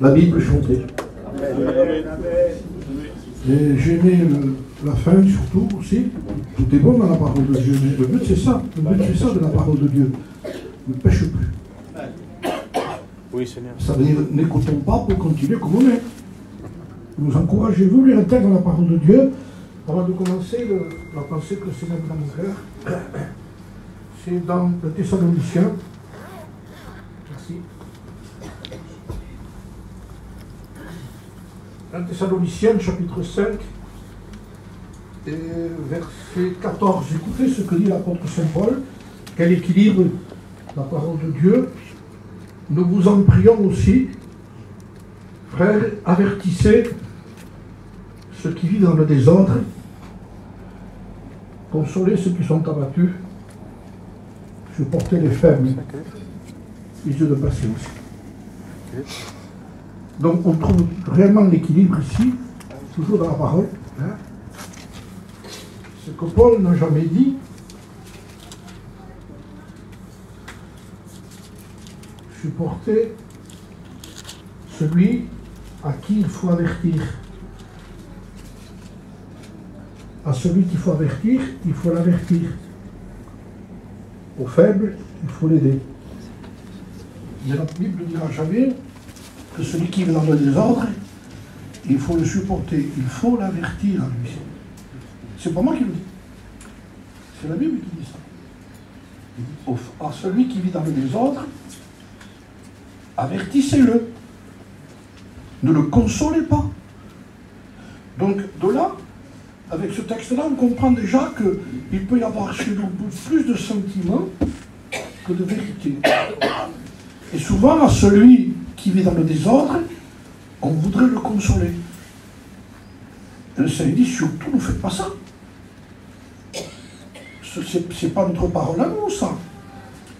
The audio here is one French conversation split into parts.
La Bible chantée. Et j'aimais la fin surtout aussi. Tout est bon dans la parole de Dieu. Mais le but c'est ça. Le but c'est ça de la parole de Dieu. Ne pêche plus. Oui, Seigneur. Ça veut dire n'écoutons pas pour continuer comme on est. Nous encouragez-vous lire un texte dans la parole de Dieu. Avant de commencer, la pensée que le Seigneur met dans mon cœur, c'est dans le Thessaloniciens. Merci. 1 Thessaloniciens, chapitre 5, et verset 14. Écoutez ce que dit l'apôtre Saint Paul. Quel équilibre la parole de Dieu. Nous vous en prions aussi, frères, avertissez ceux qui vivent dans le désordre, consolez ceux qui sont abattus, supportez les faibles, les yeux de patience. Donc on trouve réellement l'équilibre ici, toujours dans la parole. Hein. Ce que Paul n'a jamais dit, supporter celui à qui il faut avertir. À celui qu'il faut avertir, il faut l'avertir. Au faible, il faut l'aider. Mais la Bible ne dira jamais que celui qui est dans le désordre, il faut le supporter, il faut l'avertir à lui. C'est pas moi qui le dis. C'est la Bible qui dit ça. À celui qui vit dans le désordre, avertissez-le. Ne le consolez pas. Donc, de là, avec ce texte-là, on comprend déjà qu'il peut y avoir chez nous plus de sentiments que de vérité. Et souvent, à celui qui vit dans le désordre, on voudrait le consoler. Et le Seigneur dit, surtout, ne faites pas ça. C'est pas notre parole à nous, ça.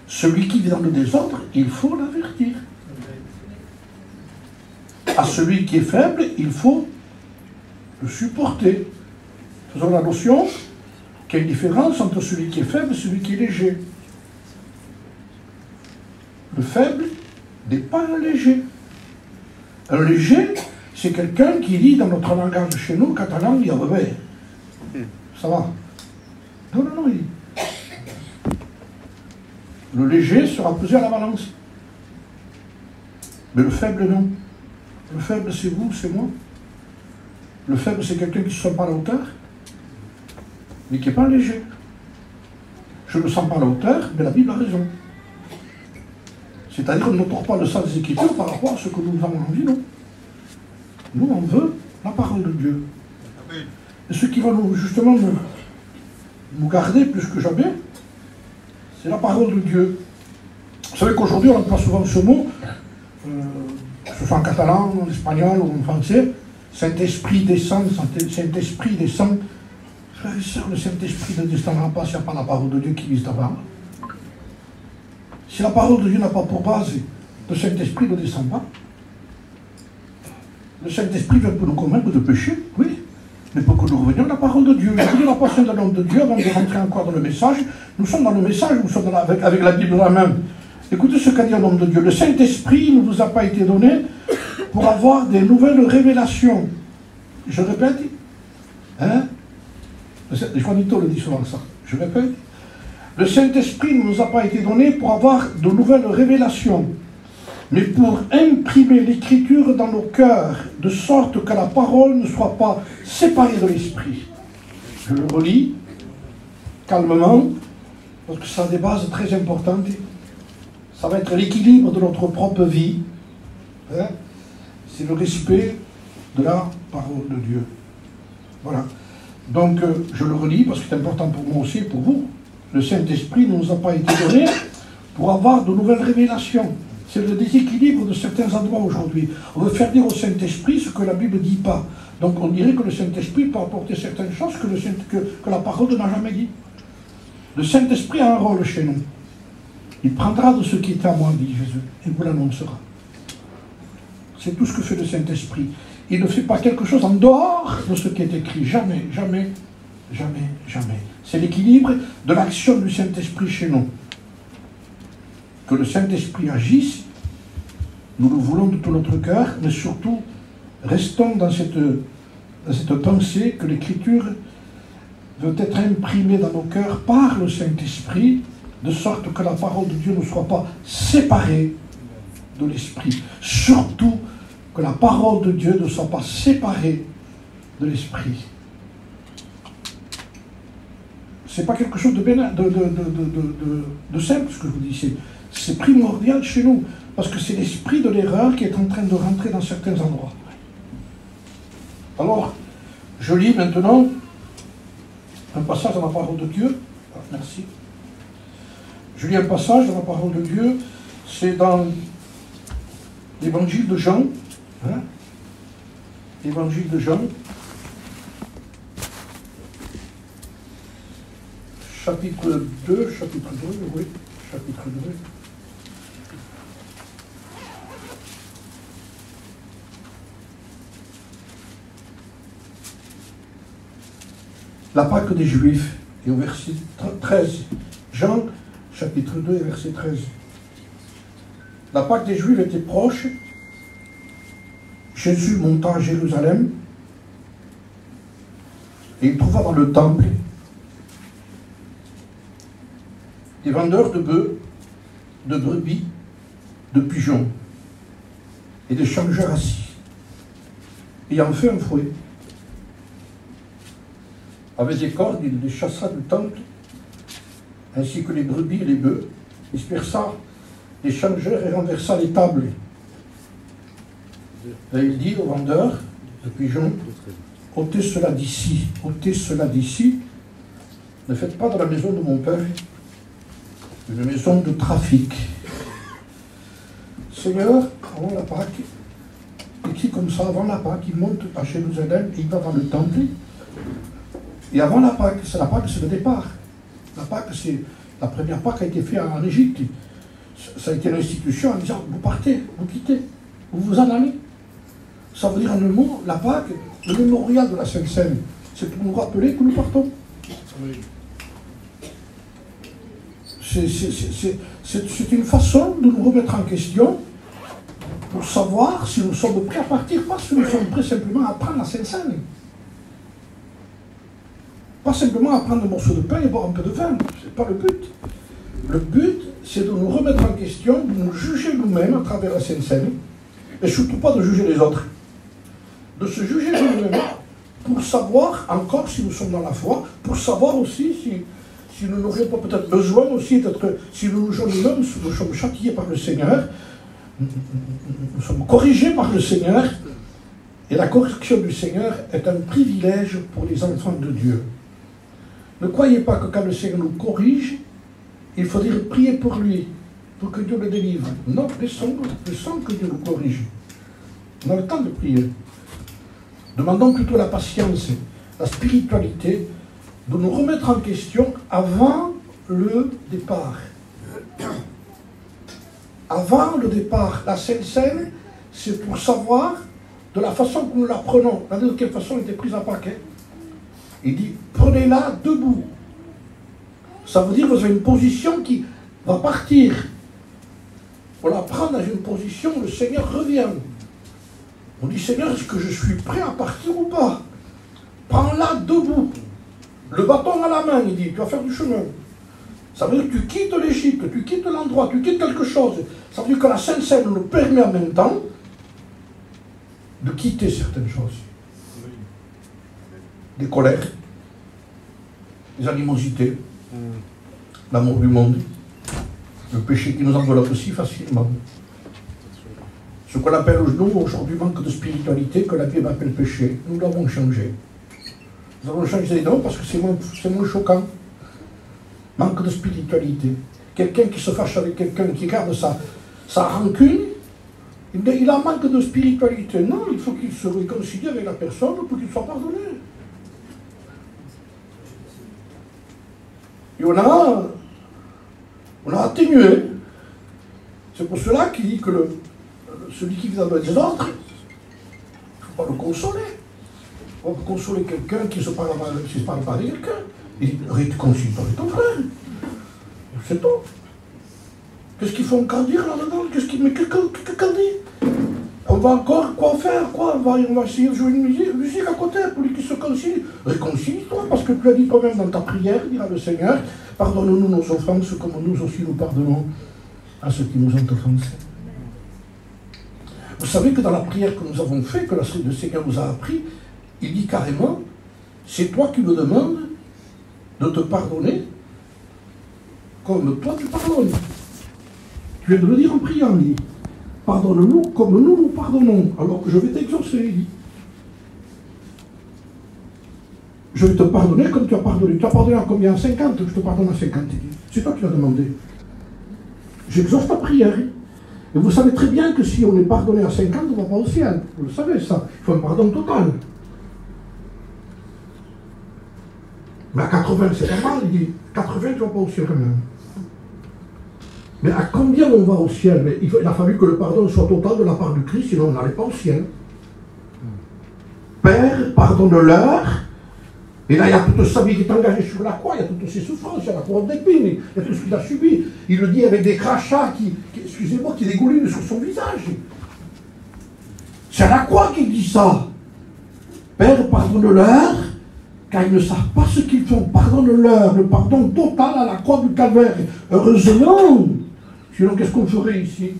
Celui qui vit dans le désordre, il faut l'avertir. À celui qui est faible, il faut le supporter. Faisons la notion qu'il y a une différence entre celui qui est faible et celui qui est léger. Le faible n'est pas un léger. Un léger, c'est quelqu'un qui dit dans notre langage chez nous, catalan, il y a revers. Ça va? Non, il dit. Le léger sera pesé à la balance. Mais le faible, non. Le faible, c'est vous, c'est moi. Le faible, c'est quelqu'un qui ne se sent pas à la hauteur, mais qui n'est pas léger. Je ne me sens pas à la hauteur, mais la Bible a raison. C'est-à-dire qu'on ne porte pas le sens des Écritures par rapport à ce que nous avons envie, non. Nous, on veut la parole de Dieu. Et ce qui va justement nous garder plus que jamais, c'est la parole de Dieu. Vous savez qu'aujourd'hui, on emploie souvent ce mot, que ce soit en catalan, en espagnol ou en français, Saint-Esprit descend, Saint-Esprit descend. Frères et sœurs, le Saint-Esprit ne descendra pas s'il n'y a pas la parole de Dieu qui vise d'avant. Si la parole de Dieu n'a pas pour base, le Saint-Esprit ne descend pas. Le Saint-Esprit vient pour nous convaincre de pécher, oui, mais pour que nous revenions à la parole de Dieu. Je dis la passion de l'homme de Dieu, avant de rentrer encore dans le message, nous sommes dans le message, nous sommes avec la Bible dans la main. Écoutez ce qu'a dit l'homme de Dieu. Le Saint-Esprit ne vous a pas été donné pour avoir des nouvelles révélations. Je répète, hein? Juanito le dit souvent ça. Je répète. Le Saint-Esprit ne nous a pas été donné pour avoir de nouvelles révélations, mais pour imprimer l'Écriture dans nos cœurs, de sorte que la parole ne soit pas séparée de l'Esprit. Je le relis calmement, parce que ça a des bases très importantes. Ça va être l'équilibre de notre propre vie. Hein? C'est le respect de la parole de Dieu. Voilà. Donc, je le relis parce que c'est important pour moi aussi et pour vous. Le Saint-Esprit ne nous a pas été donné pour avoir de nouvelles révélations. C'est le déséquilibre de certains endroits aujourd'hui. On veut faire dire au Saint-Esprit ce que la Bible ne dit pas. Donc, on dirait que le Saint-Esprit peut apporter certaines choses que la parole n'a jamais dit. Le Saint-Esprit a un rôle chez nous. Il prendra de ce qui est à moi, dit Jésus, et vous l'annoncera. C'est tout ce que fait le Saint-Esprit. Il ne fait pas quelque chose en dehors de ce qui est écrit. Jamais, jamais, jamais, jamais. C'est l'équilibre de l'action du Saint-Esprit chez nous. Que le Saint-Esprit agisse Nous le voulons de tout notre cœur, mais surtout, restons dans cette pensée que l'Écriture veut être imprimée dans nos cœurs par le Saint-Esprit, de sorte que la parole de Dieu ne soit pas séparée de l'Esprit. Surtout que la parole de Dieu ne soit pas séparée de l'Esprit. C'est pas quelque chose de simple, ce que je vous dis. C'est primordial chez nous, parce que c'est l'esprit de l'erreur qui est en train de rentrer dans certains endroits. Alors, je lis maintenant un passage dans la parole de Dieu. Ah, merci. Je lis un passage dans la parole de Dieu. C'est dans l'évangile de Jean. Hein? L'évangile de Jean. Chapitre 2, oui, chapitre 2. La Pâque des Juifs, et au verset 13. Jean, chapitre 2, et verset 13. La Pâque des Juifs était proche. Jésus monta à Jérusalem, et il trouva dans le temple des vendeurs de bœufs, de brebis, de pigeons, et des changeurs assis, ayant fait un fouet. Avec des cordes, il les chassa du temple, ainsi que les brebis et les bœufs, dispersa les changeurs et renversa les tables. Et il dit aux vendeurs de pigeons, ôtez cela d'ici, ôtez cela d'ici, ne faites pas de la maison de mon Père une maison de trafic. Seigneur, avant la Pâque, écrit comme ça, avant la Pâque, il monte à Jérusalem et il va dans le temple. Et avant la Pâque, c'est le départ. La Pâque, c'est la première Pâque qui a été faite en Égypte. Ça a été l'institution en disant, vous partez, vous quittez, vous vous en allez. Ça veut dire en un mot, la Pâque, le mémorial de la Sainte Seine, c'est pour nous rappeler que nous partons. Oui. C'est une façon de nous remettre en question pour savoir si nous sommes prêts à partir, pas si nous sommes prêts simplement à prendre la Sainte Seine. Pas simplement à prendre un morceau de pain et boire un peu de vin, ce n'est pas le but. Le but, c'est de nous remettre en question, de nous juger nous-mêmes à travers la Sainte Seine, et surtout pas de juger les autres. De se juger nous-mêmes pour savoir encore si nous sommes dans la foi, pour savoir aussi si nous n'aurions pas peut-être besoin aussi d'être, si nous nous-mêmes sommes châtiés par le Seigneur, nous sommes corrigés par le Seigneur, et la correction du Seigneur est un privilège pour les enfants de Dieu. Ne croyez pas que quand le Seigneur nous corrige, il faudrait prier pour lui, pour que Dieu le délivre. Non, laissons que Dieu nous corrige. On a le temps de prier. Demandons plutôt la patience, la spiritualité, de nous remettre en question avant le départ. Avant le départ, la Sainte Seine, c'est pour savoir de la façon que nous la prenons. Regardez de quelle façon elle était prise à Pâques. Il dit, prenez-la debout. Ça veut dire que vous avez une position qui va partir. On la prend dans une position où le Seigneur revient. On dit, Seigneur, est-ce que je suis prêt à partir ou pas? Prends-la debout. Le bâton à la main, il dit, tu vas faire du chemin. Ça veut dire que tu quittes l'Égypte, tu quittes l'endroit, tu quittes quelque chose. Ça veut dire que la Sainte Seine nous permet en même temps de quitter certaines choses. Des colères, des animosités, l'amour du monde, le péché qui nous enveloppe si facilement. Ce qu'on appelle nous aujourd'hui manque de spiritualité, que la Bible appelle péché, nous l'avons changé. Nous avons changé les noms parce que c'est moins choquant. Manque de spiritualité. Quelqu'un qui se fâche avec quelqu'un, qui garde sa rancune, il a un manque de spiritualité. Non, il faut qu'il se réconcilie avec la personne pour qu'il soit pardonné. Et on a atténué. C'est pour cela qu'il dit que celui qui vit dans le désordre, il ne faut pas le consoler. On peut consoler quelqu'un qui se parle pas avec quelqu'un. Il dit, réconcilie-toi avec ton frère. C'est tout. Qu'est-ce qu'il faut encore dire là-dedans? Qu'est-ce qu'il dit? va encore quoi faire, quoi? On va essayer de jouer une musique à côté pour lui qui se concilie. Réconcilie-toi, parce que tu as dit toi-même dans ta prière, dira le Seigneur, pardonne-nous nos offenses comme nous aussi nous pardonnons à ceux qui nous ont offensés. Vous savez que dans la prière que nous avons faite, que le Seigneur nous a appris, il dit carrément, c'est toi qui me demandes de te pardonner comme toi tu pardonnes. Tu viens de le dire en priant, il dit, pardonne-nous comme nous nous pardonnons, alors que je vais t'exaucer, il dit. Je vais te pardonner comme tu as pardonné. Tu as pardonné à combien? À 50? Je te pardonne à 50, il dit. C'est toi qui l'as demandé. J'exauce ta prière. Et vous savez très bien que si on est pardonné à 50, on ne va pas au ciel. Vous le savez, ça. Il faut un pardon total. Mais à 80, c'est pas mal, il dit. 80, tu ne vas pas au ciel quand même. Mais à combien on va au ciel? Mais il a fallu que le pardon soit total de la part du Christ, sinon on n'allait pas au ciel. Père, pardonne-leur. Et là, il y a toute sa vie qui est engagée sur la croix, il y a toutes ses souffrances, il y a la couronne d'épines, il y a tout ce qu'il a subi. Il le dit avec des crachats excusez-moi, qui dégoulinent sur son visage. C'est à la croix qu'il dit ça. Père, pardonne-leur, car ils ne savent pas ce qu'ils font. Pardonne-leur, le pardon total à la croix du calvaire. Heureusement. Sinon, qu'est-ce qu'on ferait ici?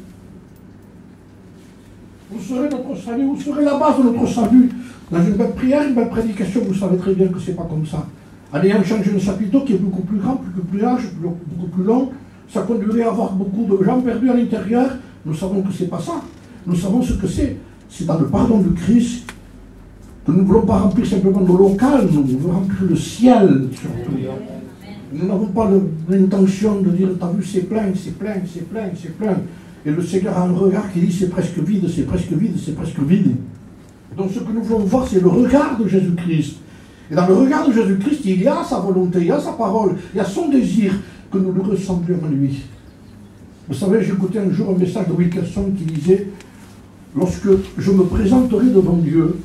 Vous serez notre salut, vous serez la base de notre salut. Dans une belle prière, une belle prédication, vous savez très bien que ce n'est pas comme ça. En ayant changé un chapiteau qui est beaucoup plus grand, beaucoup plus large, beaucoup plus long, ça conduirait à avoir beaucoup de gens perdus à l'intérieur. Nous savons que ce n'est pas ça. Nous savons ce que c'est. C'est dans le pardon du Christ que nous ne voulons pas remplir simplement nos locales, nous voulons remplir le ciel surtout. Nous n'avons pas l'intention de dire, t'as vu, c'est plein, c'est plein, c'est plein, c'est plein. Et le Seigneur a un regard qui dit, c'est presque vide, c'est presque vide, c'est presque vide. Donc ce que nous voulons voir, c'est le regard de Jésus-Christ. Et dans le regard de Jésus-Christ, il y a sa volonté, il y a sa parole, il y a son désir que nous le ressemblions à lui. Vous savez, j'ai écouté un jour un message de Wilkerson qui disait, lorsque je me présenterai devant Dieu,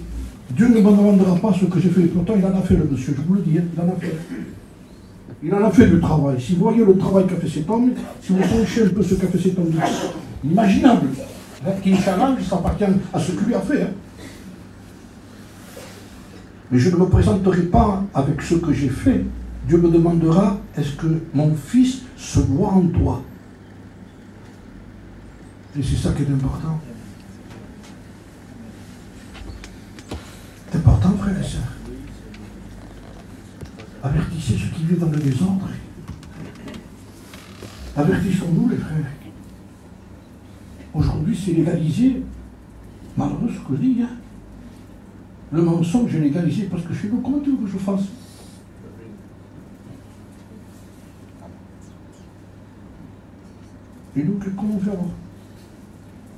Dieu ne me demandera pas ce que j'ai fait. Pourtant, il en a fait, le monsieur, je vous le dis, il en a fait. Il en a fait du travail. Si vous voyez le travail qu'a fait cet homme, si vous sachez un peu ce qu'a fait cet homme, imaginable. Qui challenge, ça appartient à ce qu'il lui a fait. Hein. Mais je ne me présenterai pas avec ce que j'ai fait. Dieu me demandera, est-ce que mon fils se voit en toi? Et c'est ça qui est important. C'est important, frères et sœurs. Avertissez ceux qui vivent dans le désordre. Avertissons-nous, les frères. Aujourd'hui, c'est légalisé. Malheureux ce que je dis, hein. Le mensonge est légalisé parce que chez nous, comment tu veux que je fasse? Et nous, comment on fait alors?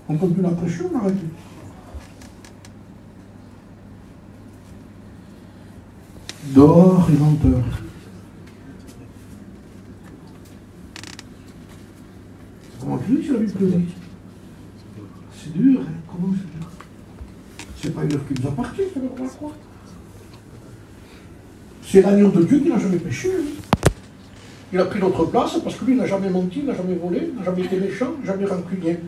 On continue la pression, on arrête. Dehors et menteur. Comment je dis, c'est la Bible que dit. C'est dur, hein? Comment c'est dur? C'est pas une œuvre qui nous appartient, c'est la croix. C'est l'agneau de Dieu qui n'a jamais péché. Lui. Il a pris notre place parce que lui n'a jamais menti, n'a jamais volé, n'a jamais été méchant, jamais rancunier.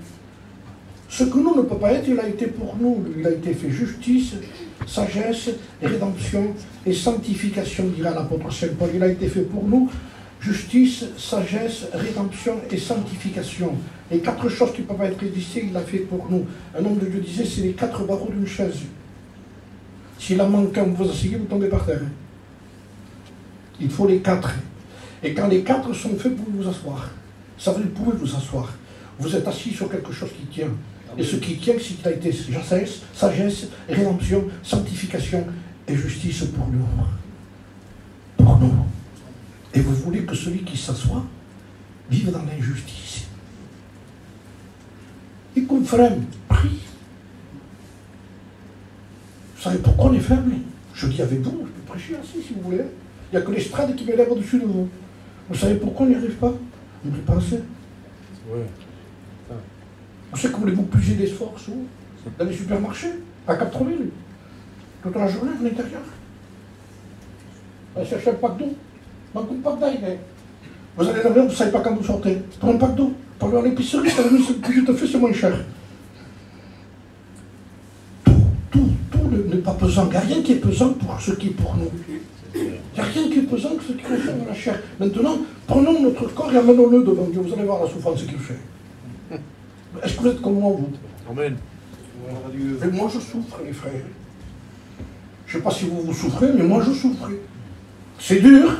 Ce que nous ne peut pas être, il a été pour nous. Il a été fait justice, sagesse, rédemption et sanctification, dira l'apôtre Saint Paul. Il a été fait pour nous. Justice, sagesse, rédemption et sanctification. Les 4 choses qui ne peuvent pas être résistées, il l'a fait pour nous. Un homme de Dieu disait, c'est les 4 barreaux d'une chaise. S'il en manque un, vous vous asseyez, vous tombez par terre. Il faut les 4. Et quand les 4 sont faits, vous vous asseoir. Ça veut dire, vous pouvez vous asseoir. Vous êtes assis sur quelque chose qui tient. Et ce qui tient, c'est qu'il a été sagesse, rédemption, sanctification et justice pour nous. Pour nous. Et vous voulez que celui qui s'assoit vive dans l'injustice. Et qu'on freine, prie. Vous savez pourquoi on est fermé? Je dis avec vous, je peux prêcher assis si vous voulez. Il n'y a que l'estrade qui m'élève au-dessus de vous. Vous savez pourquoi on n'y arrive pas? On ne prie pas assez. Ouais. Vous savez que voulez-vous puiser des forces où? Dans les supermarchés, à 80 000. Toute la journée à l'intérieur. Allez chercher un pack d'eau. Donc un pack d'ail. Vous allez là-bas, vous ne savez pas quand vous sortez. Prenez un pack d'eau. Pour aller à l'épicerie, ça te fait, c'est moins cher. tout n'est pas pesant. Il n'y a rien qui est pesant pour ce qui est pour nous. Il n'y a rien qui est pesant que ce qui concerne la chair. Maintenant, prenons notre corps et amenons-le devant Dieu. Vous allez voir la souffrance qu'il fait. Est-ce que vous êtes comme moi, vous? Amen. Et moi, je souffre, les frères. Je ne sais pas si vous souffrez, mais moi, je souffre. C'est dur.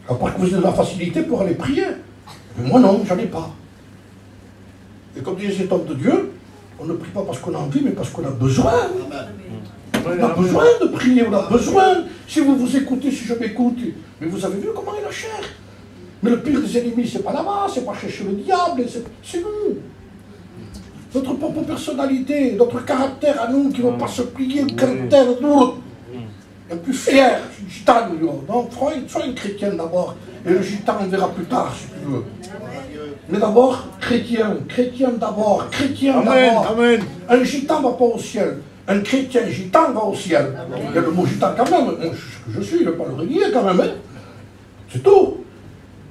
À part que vous avez de la facilité pour aller prier. Mais moi, non, j'en ai pas. Et comme disait cet homme de Dieu, on ne prie pas parce qu'on a envie, mais parce qu'on a besoin. On a besoin de prier, on a besoin. Si vous vous écoutez, si je m'écoute, mais vous avez vu comment est la chair. Mais le pire des ennemis, c'est pas là-bas, c'est pas chercher le diable, c'est nous. Notre propre personnalité, notre caractère à nous qui ne va pas se plier, le caractère lourd. Un peu fier, gitan, donc sois un chrétien d'abord, et le gitan on verra plus tard si tu veux. Mais d'abord, chrétien d'abord, chrétien d'abord. Un gitan ne va pas au ciel, un chrétien gitan va au ciel. Il y a le mot gitan quand même, moi, je suis, je ne vais pas le renier quand même, hein. C'est tout.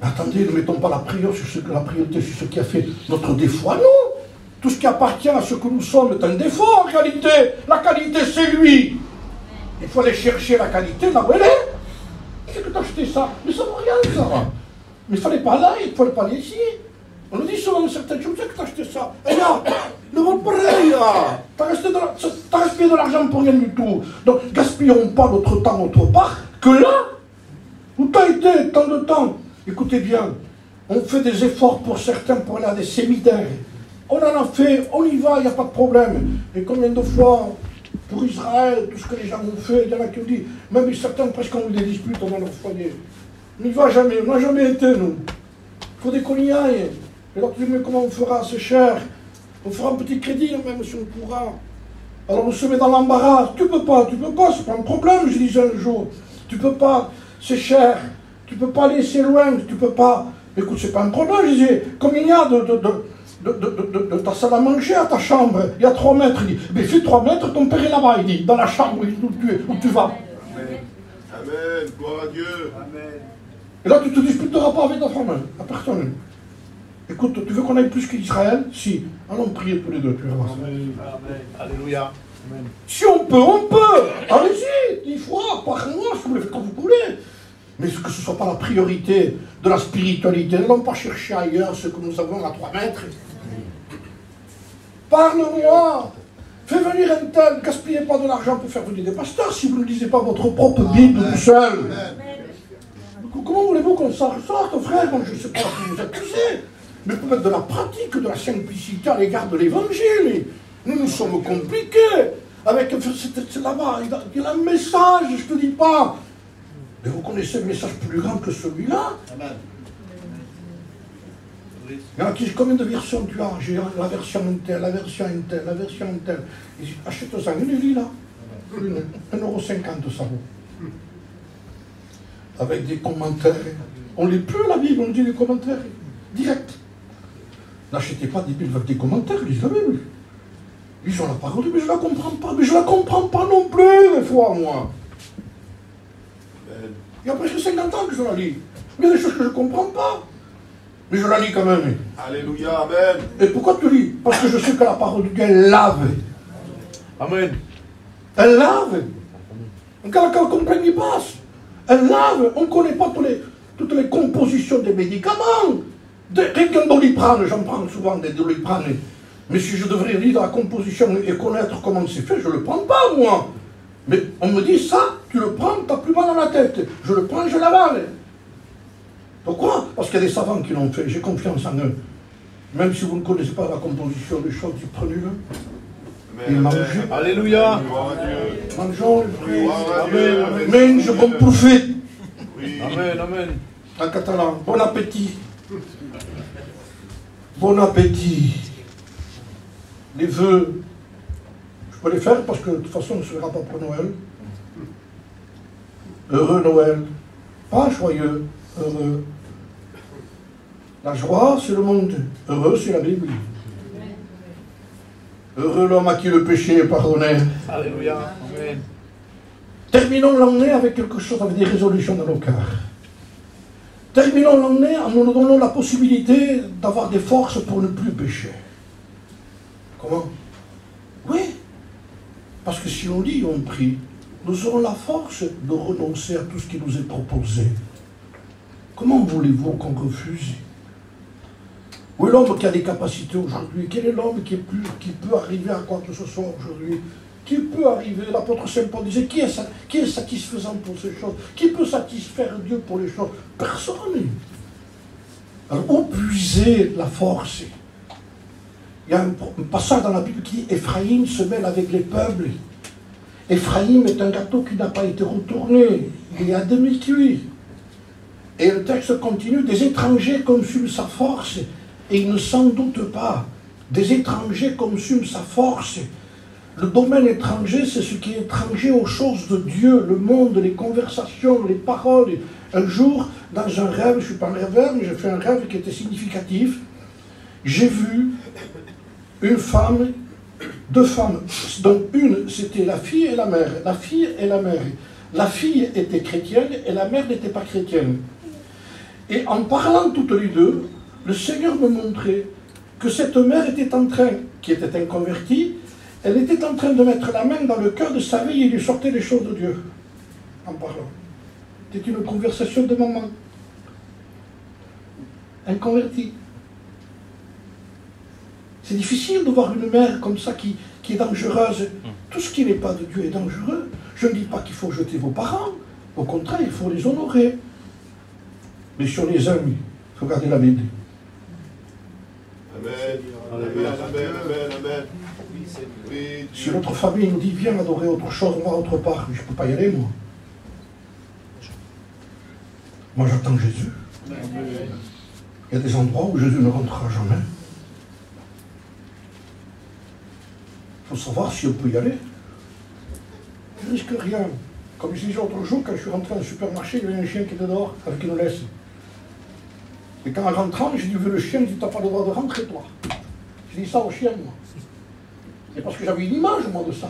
Mais attendez, ne mettons pas la priorité sur ce qui a fait notre défaut à nous. Tout ce qui appartient à ce que nous sommes est un défaut en réalité. La qualité c'est lui. Il faut aller chercher la qualité là où elle est. Qu'est-ce que t'as acheté ça? Mais ça vaut rien ça. Mais il ne fallait pas là, il ne fallait pas aller ici. On nous dit souvent certaines choses, que t'as acheté ça. Et là, ne vaut pas rien. T'as gaspillé de l'argent pour rien du tout. Donc gaspillons pas notre temps autre part que là où t'as été tant de temps. Écoutez bien, on fait des efforts pour certains pour aller à des séminaires. On en a fait, on y va, il n'y a pas de problème. Et combien de fois, pour Israël, tout ce que les gens ont fait, il y en a qui ont dit, même certains presque ont eu des disputes dans leur foyer. On n'y va jamais, on n'a jamais été, nous. Il faut qu'on y aille. Et alors tu dis, mais comment on fera, c'est cher. On fera un petit crédit, même si on pourra. Alors on se met dans l'embarras. Tu peux pas, c'est pas un problème, je disais un jour. Tu peux pas, c'est cher. Tu peux pas aller si loin, tu peux pas. Écoute, c'est pas un problème, je disais. Comme il y a de ta salle à manger à ta chambre, il y a 3 mètres. Il dit, mais fais 3 mètres, ton père est là-bas, il dit, dans la chambre où tu vas. Amen. Amen. Gloire à Dieu. Amen. Et là, tu te disputeras pas avec ta femme, à personne. Écoute, tu veux qu'on aille plus qu'Israël? Si. Allons prier tous les deux, tu vas voir. Amen. Alléluia. Amen. Si on peut, on peut. Allez-y, 10 fois, par mois, si vous le faites comme vous voulez. Mais que ce ne soit pas la priorité de la spiritualité. N'allons pas chercher ailleurs ce que nous avons à 3 mètres. Parle-moi. Fais venir un tel. Gaspillez pas de l'argent pour faire venir des pasteurs si vous ne lisez pas votre propre Bible tout seul. Comment voulez-vous qu'on s'en sorte, frère? Moi, je ne sais pas si vous accusez. Mais pour mettre de la pratique, de la simplicité à l'égard de l'évangile. Nous sommes compliqués. Avec c'est là-bas, il y a un message, je ne te dis pas. Mais vous connaissez le message plus grand que celui-là? Amen. Combien de versions tu as? J'ai la version telle, la version telle, la version telle. Achète-en une, lis là. 1,50 € ça vaut. Avec des commentaires. On ne lit plus la Bible, on dit les commentaires. Direct. N'achetez pas des Bibles avec des commentaires, lisez la Bible. Ils ont la parole, mais je ne la comprends pas. Mais je ne la comprends pas non plus, des fois, moi. Il y a presque 50 ans que je la lis. Il y a des choses que je ne comprends pas. Mais je la lis quand même. Alléluia, Amen. Et pourquoi tu lis? Parce que je sais que la parole de Dieu, elle lave. Amen. Elle lave. Quand la compagne y passe, elle lave. On ne connaît pas toutes les compositions des médicaments. Quelqu'un Doliprane, j'en prends souvent des Doliprane. Mais si je devrais lire la composition et connaître comment c'est fait, je ne le prends pas, moi. Mais on me dit ça, tu le prends, tu n'as plus mal dans la tête. Je le prends, je l'avale. Pourquoi? Parce qu'il y a des savants qui l'ont fait, j'ai confiance en eux. Même si vous ne connaissez pas la composition des choses, prenez-le. Et mangez. Alléluia. Mangeons, les frères. Amen. Amen. Je bon prophète. Oui. Amen, amen. En catalan, bon appétit. Bon appétit. Les vœux, je peux les faire parce que de toute façon, on ne se verra pas pour Noël. Heureux Noël. Pas joyeux, heureux. La joie, c'est le monde. Heureux, c'est la Bible. Heureux l'homme à qui le péché est pardonné. Alléluia. Amen. Terminons l'année avec quelque chose, avec des résolutions dans nos cœurs. Terminons l'année en nous donnant la possibilité d'avoir des forces pour ne plus pécher. Comment? Oui. Parce que si on lit, on prie, nous aurons la force de renoncer à tout ce qui nous est proposé. Comment voulez-vous qu'on refuse? Où est l'homme qui a des capacités aujourd'hui? Quel est l'homme qui peut arriver à quoi que ce soit aujourd'hui? Qui peut arriver? L'apôtre Saint Paul disait, qui est satisfaisant pour ces choses? Qui peut satisfaire Dieu pour les choses? Personne. Alors, où puiser la force? Il y a un passage dans la Bible qui dit, Éphraïm se mêle avec les peuples. Éphraïm est un gâteau qui n'a pas été retourné. Il est à demi-cuit. Et le texte continue, des étrangers consument sa force. Et ils ne s'en doutent pas. Des étrangers consument sa force. Le domaine étranger, c'est ce qui est étranger aux choses de Dieu, le monde, les conversations, les paroles. Un jour, dans un rêve, je ne suis pas un rêveur, mais j'ai fait un rêve qui était significatif. J'ai vu une femme, deux femmes, dont une, c'était la fille et la mère. La fille et la mère. La fille était chrétienne et la mère n'était pas chrétienne. Et en parlant toutes les deux, le Seigneur me montrait que cette mère était en train, qui était inconvertie, elle était en train de mettre la main dans le cœur de sa vie et lui sortait les choses de Dieu, en parlant. C'était une conversation de maman, inconvertie. C'est difficile de voir une mère comme ça qui est dangereuse. Tout ce qui n'est pas de Dieu est dangereux. Je ne dis pas qu'il faut jeter vos parents, au contraire, il faut les honorer. Mais si on les aime, il faut garder la Bible. Amen. Amen. Amen. Amen. Amen. Si notre famille nous dit viens adorer autre chose, moi autre part, je ne peux pas y aller, moi. Moi j'attends Jésus. Il y a des endroits où Jésus ne rentrera jamais. Il faut savoir si on peut y aller. Je ne risque rien. Comme je disais l'autre jour, quand je suis rentré dans le supermarché, il y avait un chien qui était dehors avec une laisse. Et quand en rentrant, j'ai dit vu le chien, il dit t'as pas le droit de rentrer toi. J'ai dit ça au chien, moi. Et parce que j'avais une image, moi, de ça.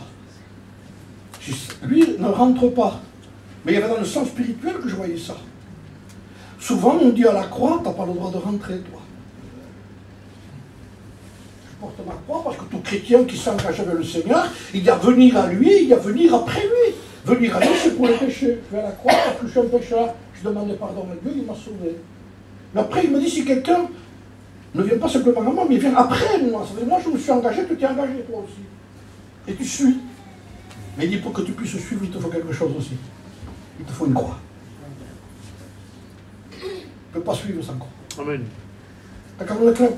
Lui ne rentre pas. Mais il y avait dans le sens spirituel que je voyais ça. Souvent, on dit à la croix, t'as pas le droit de rentrer, toi. Je porte ma croix parce que tout chrétien qui s'engage avec le Seigneur, il y a venir à lui, il y a venir après lui. Venir à lui, c'est pour les péchés. Je vais à la croix parce que je suis un pécheur. Je demandais pardon à Dieu, il m'a sauvé. Mais après, il me dit, si quelqu'un ne vient pas simplement à moi, mais il vient après moi. Ça veut dire, moi, je me suis engagé, tu t'es engagé, toi aussi. Et tu suis. Mais il dit, pour que tu puisses suivre, il te faut quelque chose aussi. Il te faut une croix. Tu ne peux pas suivre sans croix. Amen. D'accord, on est clair.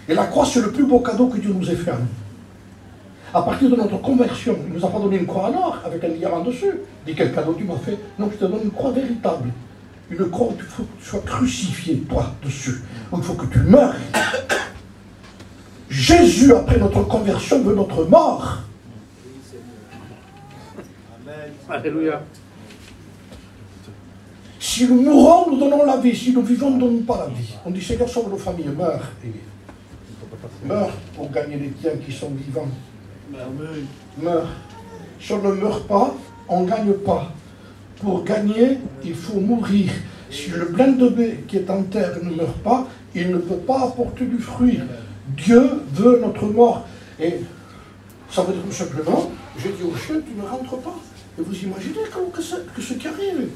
Et la croix, c'est le plus beau cadeau que Dieu nous ait fait. À partir de notre conversion, il ne nous a pas donné une croix en or avec un diamant dessus. Il dit, quel cadeau tu m'as fait? Non, je te donne une croix véritable. Une croix où il faut que tu sois crucifié, toi, dessus. Où il faut que tu meurs. Jésus, après notre conversion, veut notre mort. Alléluia. Si nous mourons, nous donnons la vie. Si nous vivons, nous ne donnons pas la vie. On dit, Seigneur, sauve nos familles, meurs. Meurs pour gagner les tiens qui sont vivants. Meurs. Si on ne meurt pas, on ne gagne pas. Pour gagner, il faut mourir. Si le brin de blé qui est en terre ne meurt pas, il ne peut pas apporter du fruit. Dieu veut notre mort. Et ça veut dire tout simplement, j'ai dit au chien, tu ne rentres pas. Et vous imaginez que ce qui arrive.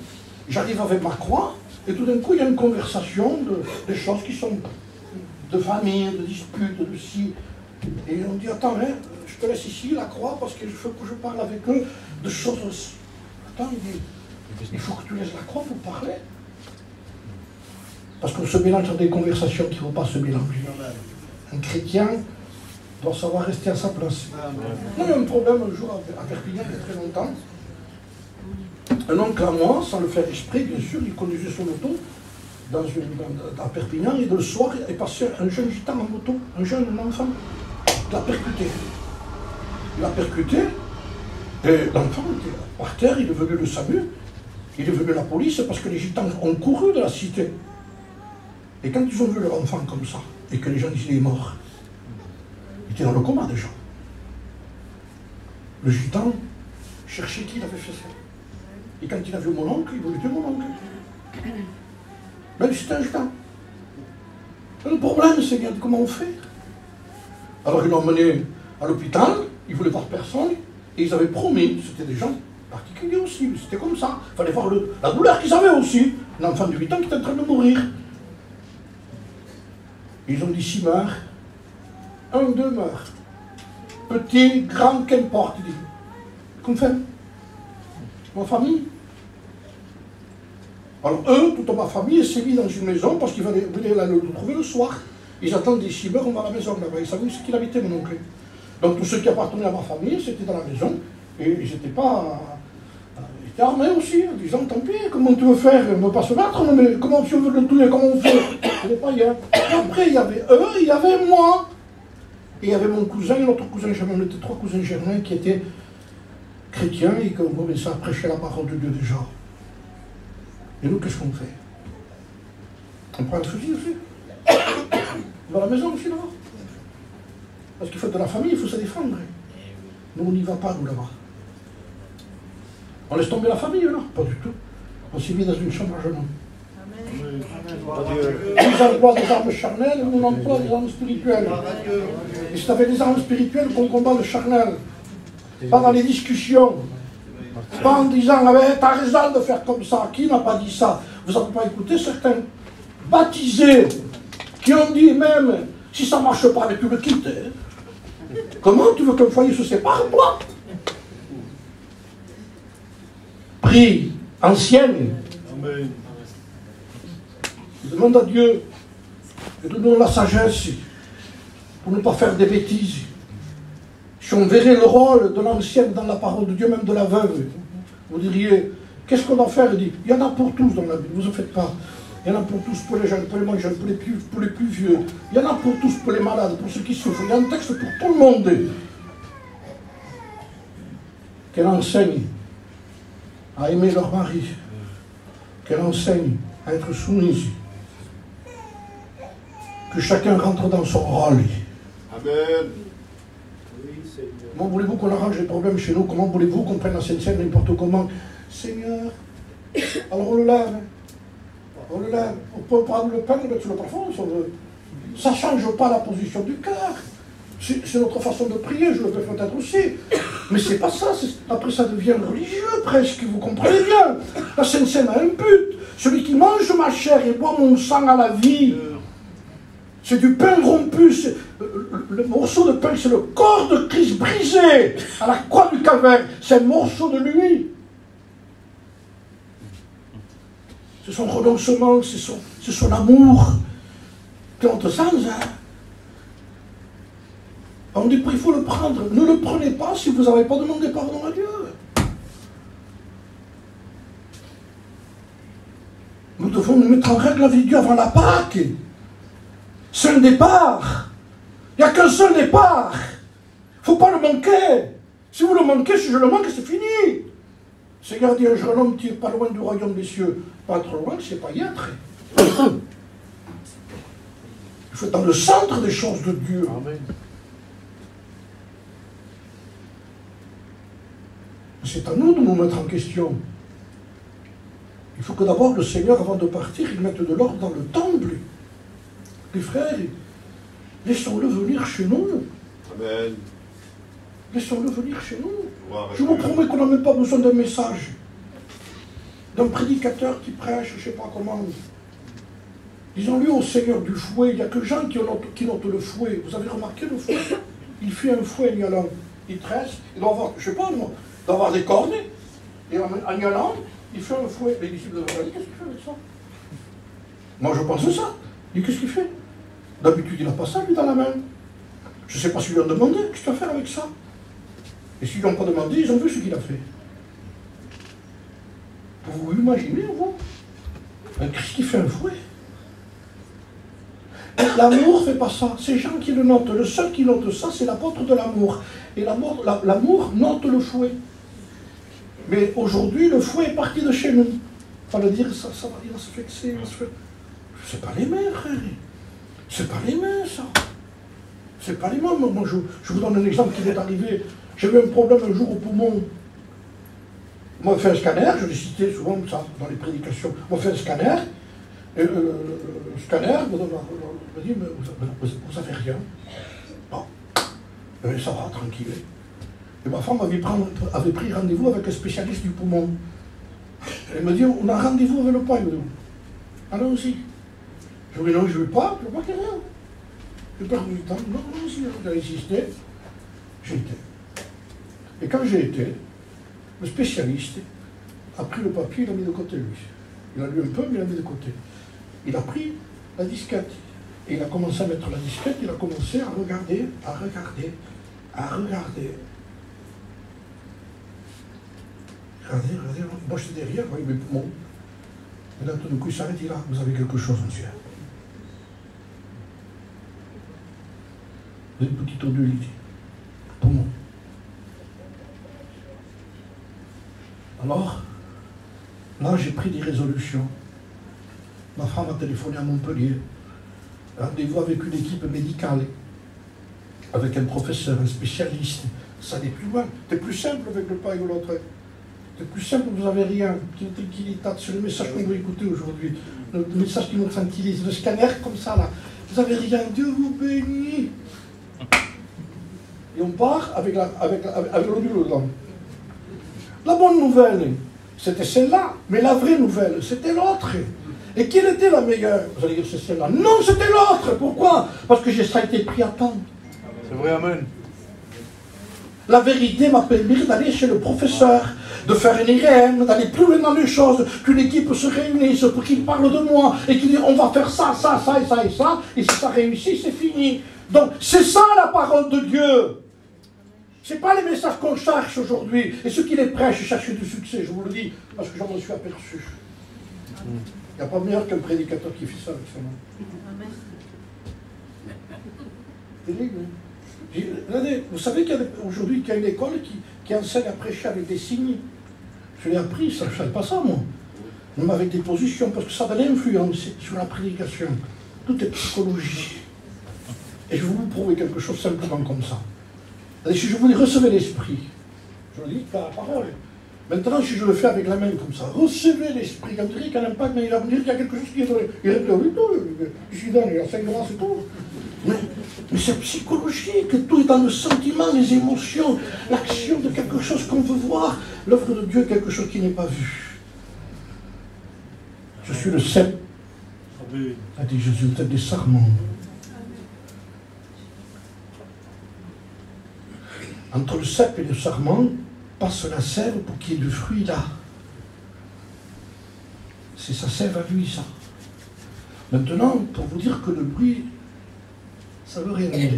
J'arrive avec ma croix, et tout d'un coup, il y a une conversation de choses qui sont de famille, de disputes, de ci. Et on dit, attends, hein, je te laisse ici la croix, parce qu'il faut que je parle avec eux de choses. Attends, il faut que tu laisses la croix pour parler. Parce qu'on se mélange dans des conversations qu'il ne faut pas se mélanger. Un chrétien doit savoir rester à sa place. Moi, il y a un problème un jour à Perpignan, il y a très longtemps. Un oncle à moi, sans le faire exprès, bien sûr, il conduisait son auto à Perpignan, et le soir, il est passé un jeune gitan en moto, un jeune enfant. Il l'a percuté. Il l'a percuté, et l'enfant était par terre, il est venu le SAMU, il est venu la police, parce que les gitans ont couru de la cité. Et quand ils ont vu leur enfant comme ça, et que les gens disaient qu'il est mort, il était dans le coma déjà. Le gitan cherchait qui avait fait ça. Et quand il a vu mon oncle, il voulait tuer mon oncle. Même si c'était un gitan. Le problème, c'est comment on fait. Alors ils l'ont emmené à l'hôpital, ils ne voulaient voir personne, et ils avaient promis, c'était des gens particuliers aussi, mais c'était comme ça. Il fallait voir la douleur qu'ils avaient aussi. Un enfant de 8 ans qui était en train de mourir. Ils ont dit 6 meurent, 1 ou 2 meurent. Petit, grand, qu'importe. Il dit, qu'on fait? Ma famille. Alors eux, toute ma famille, s'est mis dans une maison parce qu'ils venaient le trouver le soir. Ils attendent des 6 heures, on va à la maison là-bas. Ils savaient ce qu'il habitait, mon oncle. Donc tous ceux qui appartenaient à ma famille, c'était dans la maison. Et ils n'étaient pas... Ils étaient armés aussi, en disant, tant pis, comment tu veux faire? On ne veut pas se battre, non, mais comment tu veux le tuer? Comment on fait? Ce n'est pas hier. Après, il y avait eux, il y avait moi. Et il y avait mon cousin et l'autre cousin germain. On était 3 cousins germains qui étaient chrétiens et qui ont commencé à prêcher la parole de Dieu déjà. Et nous, qu'est-ce qu'on fait? On prend le fusil aussi. On va à la maison aussi là-bas. Parce qu'il faut de la famille, il faut se défendre. Nous, on n'y va pas, nous, là-bas. On laisse tomber la famille, là? Pas du tout. On s'est mis dans une chambre à genoux. Ils emploient des armes charnelles, nous on emploie des armes spirituelles. Et c'est avec des armes spirituelles qu'on combat le charnel. Pas dans les discussions. Pas en disant, ah ben, t'as raison de faire comme ça. Qui n'a pas dit ça? Vous n'avez pas écouté certains baptisés qui ont dit même, si ça ne marche pas, mais tu le quittes. Hein. Comment tu veux qu'un foyer se sépare, toi? Prie ancienne. Amen. Je demande à Dieu de nous donner la sagesse pour ne pas faire des bêtises. Si on verrait le rôle de l'ancienne dans la parole de Dieu, même de la veuve, vous diriez, qu'est-ce qu'on doit faire? Il dit, il y en a pour tous dans la Bible, vous en faites pas. Il y en a pour tous, pour les jeunes, pour les moins jeunes, pour les plus vieux. Il y en a pour tous, pour les malades, pour ceux qui souffrent. Il y a un texte pour tout le monde. Qu'elle enseigne à aimer leur mari. Qu'elle enseigne à être soumise. Que chacun rentre dans son rôle. Amen. Comment voulez-vous qu'on arrange les problèmes chez nous? Comment voulez-vous qu'on prenne la Sainte-Seine n'importe comment? Seigneur, alors on le lève. On le lève. On peut prendre le pain et le mettre sur le plafond si on veut. Ça ne change pas la position du cœur. C'est notre façon de prier, je le fais peut-être aussi. Mais c'est pas ça. Après, ça devient religieux presque, vous comprenez bien. La Sainte-Seine a un but. Celui qui mange ma chair et boit mon sang à la vie. C'est du pain rompu, le morceau de pain, c'est le corps de Christ brisé à la croix du calvaire. C'est un morceau de lui. C'est son renoncement, c'est son amour. Qui ont sens, hein. On dit, il faut le prendre. Ne le prenez pas si vous n'avez pas demandé pardon à Dieu. Nous devons nous mettre en règle avec Dieu avant la Pâque. C'est un départ. Il n'y a qu'un seul départ. Il ne faut pas le manquer. Si vous le manquez, si je le manque, c'est fini. Seigneur dit, un jeune homme qui n'est pas loin du royaume des cieux. Pas trop loin, c'est pas y être. Il faut être dans le centre des choses de Dieu. Amen. C'est à nous de nous mettre en question. Il faut que d'abord le Seigneur, avant de partir, il mette de l'ordre dans le temple. Les frères, laissons-le venir chez nous. Amen. Laissons-le venir chez nous. Wow, Je vous promets qu'on n'a même pas besoin d'un message, d'un prédicateur qui prêche, je ne sais pas comment. Disons-lui au Seigneur du fouet, il n'y a que Jean qui note le fouet. Vous avez remarqué le fouet? Il fait un fouet en y allant. Il tresse, il doit avoir, je ne sais pas, il doit avoir des cornes. Et en y allant, il fait un fouet. Les disciples de Jésus, qu'est-ce qu'il fait avec ça? Moi je pense ça. Il dit, qu'est-ce qu'il fait? D'habitude, il n'a pas ça, lui, dans la main. Je ne sais pas s'ils lui ont demandé, qu'est-ce qu'il va faire avec ça? Et s'ils ne lui ont pas demandé, ils ont vu ce qu'il a fait. Vous vous imaginez, vous? Qu'est-ce qu'il fait un fouet? L'amour ne fait pas ça. C'est Jean qui le note. Le seul qui note ça, c'est l'apôtre de l'amour. Et l'amour note le fouet. Mais aujourd'hui, le fouet est parti de chez nous. Il va le dire, ça va, il va se vexer. C'est pas les mains, frère. C'est pas les mains, ça. C'est pas les mains. Moi, je vous donne un exemple qui m'est arrivé. J'ai eu un problème un jour au poumon. On m'a fait un scanner, je l'ai cité souvent ça dans les prédications. On m'a fait un scanner. Et le scanner me dit, mais vous n'avez rien. Bon. Ça va, tranquille. Et ma femme avait pris rendez-vous avec un spécialiste du poumon. Elle me dit, on a rendez-vous avec le pain. Allons-y. Je lui dis, non, je ne veux pas qu'il y ait rien. J'ai perdu du temps. Non, si, j'ai insisté. J'ai été. Et quand j'ai été, le spécialiste a pris le papier, il l'a mis de côté, lui. Il a lu un peu, mais il l'a mis de côté. Il a pris la disquette. Et il a commencé à mettre la disquette, il a commencé à regarder. Regardez, moi j'étais derrière, voyez mes poumons. Et là tout d'un coup il s'arrête, il dit là, vous avez quelque chose, monsieur. Vous avez une petite odulité. Poumon. Alors, là j'ai pris des résolutions. Ma femme a téléphoné à Montpellier. Rendez-vous avec une équipe médicale, avec un professeur, un spécialiste. Ça allait plus loin. C'est plus simple avec le pas et l'autre. C'est plus simple, vous n'avez rien. C'est le message qu'on doit écouter aujourd'hui. Le message qui nous tranquillise. Le scanner comme ça, là. Vous n'avez rien. Dieu vous bénit. Et on part avec l'odule dedans. La bonne nouvelle, c'était celle-là. Mais la vraie nouvelle, c'était l'autre. Et quelle était la meilleure? Vous allez dire c'est celle-là. Non, c'était l'autre. Pourquoi? Parce que ça a été pris à temps. C'est vrai, amen. La vérité m'a permis d'aller chez le professeur, de faire une IRM, d'aller plus loin dans les choses, qu'une équipe se réunisse pour qu'il parle de moi et qu'il dise on va faire ça, ça, ça et ça et ça, et si ça réussit, c'est fini. Donc c'est ça la parole de Dieu. Ce n'est pas les messages qu'on cherche aujourd'hui. Et ceux qui les prêchent cherchent du succès, je vous le dis, parce que j'en me suis aperçu. Il n'y a pas meilleur qu'un prédicateur qui fait ça avec son nom. Regardez, vous savez qu'aujourd'hui, qu'il y a une école qui enseigne à prêcher avec des signes. Je l'ai appris, ça, je ne savais pas ça, moi. Même avec des positions, parce que ça a de l'influence sur la prédication. Tout est psychologie. Et je vais vous prouver quelque chose simplement comme ça. Si je voulais recevoir l'esprit, je le dis par la parole. Maintenant, si je le fais avec la main comme ça, recevez l'esprit, quand il y a un impact, mais il va me dire qu'il y a quelque chose qui est donné. Il répond, oui, tout, je suis donné, il y a 5 grammes, c'est tout. Mais c'est psychologique, tout est dans le sentiment, les émotions, l'action de quelque chose qu'on veut voir. L'œuvre de Dieu est quelque chose qui n'est pas vu. Je suis le cep, a dit Jésus, vous êtes des sarments. Entre le cep et le sarment, passe la sève pour qu'il y ait du fruit là. C'est sa sève à lui, ça. Maintenant, pour vous dire que le bruit, ça veut rien dire.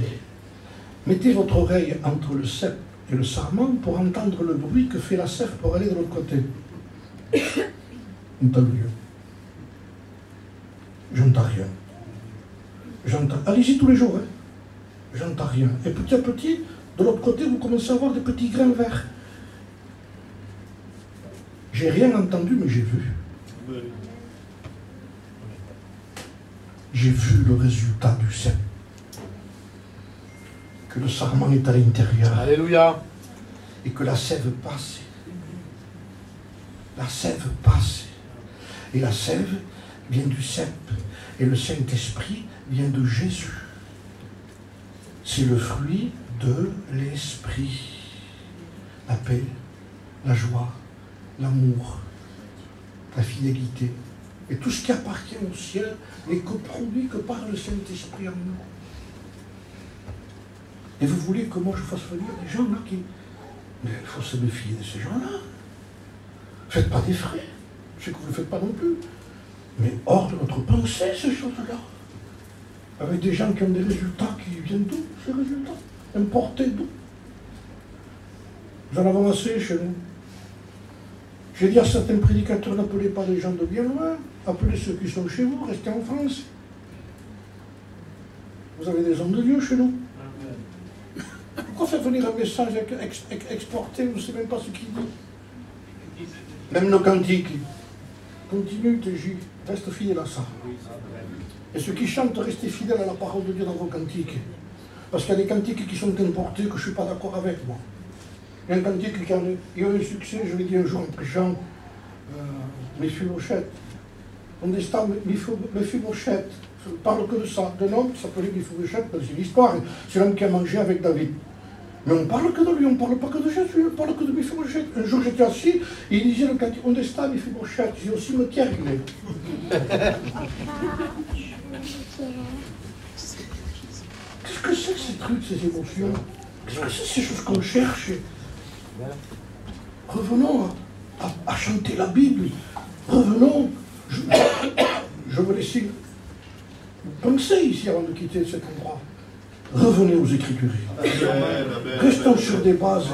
Mettez votre oreille entre le cep et le sarment pour entendre le bruit que fait la sève pour aller de l'autre côté. J'entends rien. J'entends rien. J'entends. Allez-y tous les jours, hein. J'entends rien. Et petit à petit, de l'autre côté, vous commencez à voir des petits grains verts. J'ai rien entendu, mais j'ai vu. J'ai vu le résultat du cep. Que le sarment est à l'intérieur. Alléluia. Et que la sève passe. La sève passe. Et la sève vient du cep. Et le Saint-Esprit vient de Jésus. C'est le fruit de l'Esprit. La paix, la joie, l'amour, la fidélité. Et tout ce qui appartient au ciel n'est que produit que par le Saint-Esprit en nous. Et vous voulez que moi je fasse venir des gens là qui... Mais il faut se méfier de ces gens-là. Faites pas des frais. Je sais que vous ne le faites pas non plus. Mais hors de notre pensée, ces choses-là. Avec des gens qui ont des résultats qui viennent d'où, ces résultats? Importés d'où? Nous en avons assez chez nous. J'ai dit à certains prédicateurs, n'appelez pas les gens de bien loin, appelez ceux qui sont chez vous, restez en France. Vous avez des hommes de Dieu chez nous. Pourquoi faire venir un message exporté, vous ne savez même pas ce qu'il dit? Même nos cantiques. Continue, TJ, reste fidèle à ça. Et ceux qui chantent, restez fidèles à la parole de Dieu dans vos cantiques. Parce qu'il y a des cantiques qui sont importés que je ne suis pas d'accord avec, moi. Il y a un cantique qui a eu succès, je l'ai dit un jour en prêchant, Méphibosheth. On dit ça, Méphibosheth. Je ne parle que de ça, d'un homme qui s'appelait Méphibosheth, c'est l'histoire. C'est l'homme qui a mangé avec David. Mais on ne parle que de lui, on ne parle pas que de Jésus, on ne parle que de Mephibosheth. Un jour j'étais assis, et il disait le cantique, on est stable, Mephibosheth, j'ai aussi me tiens, il est. Qu'est-ce que c'est que ces trucs, ces émotions? Qu'est-ce que c'est ces choses qu'on cherche? Revenons à chanter la Bible. Revenons. Je veux laisser penser ici avant de quitter cet endroit. Revenez aux Écritures. Restons sur des bases.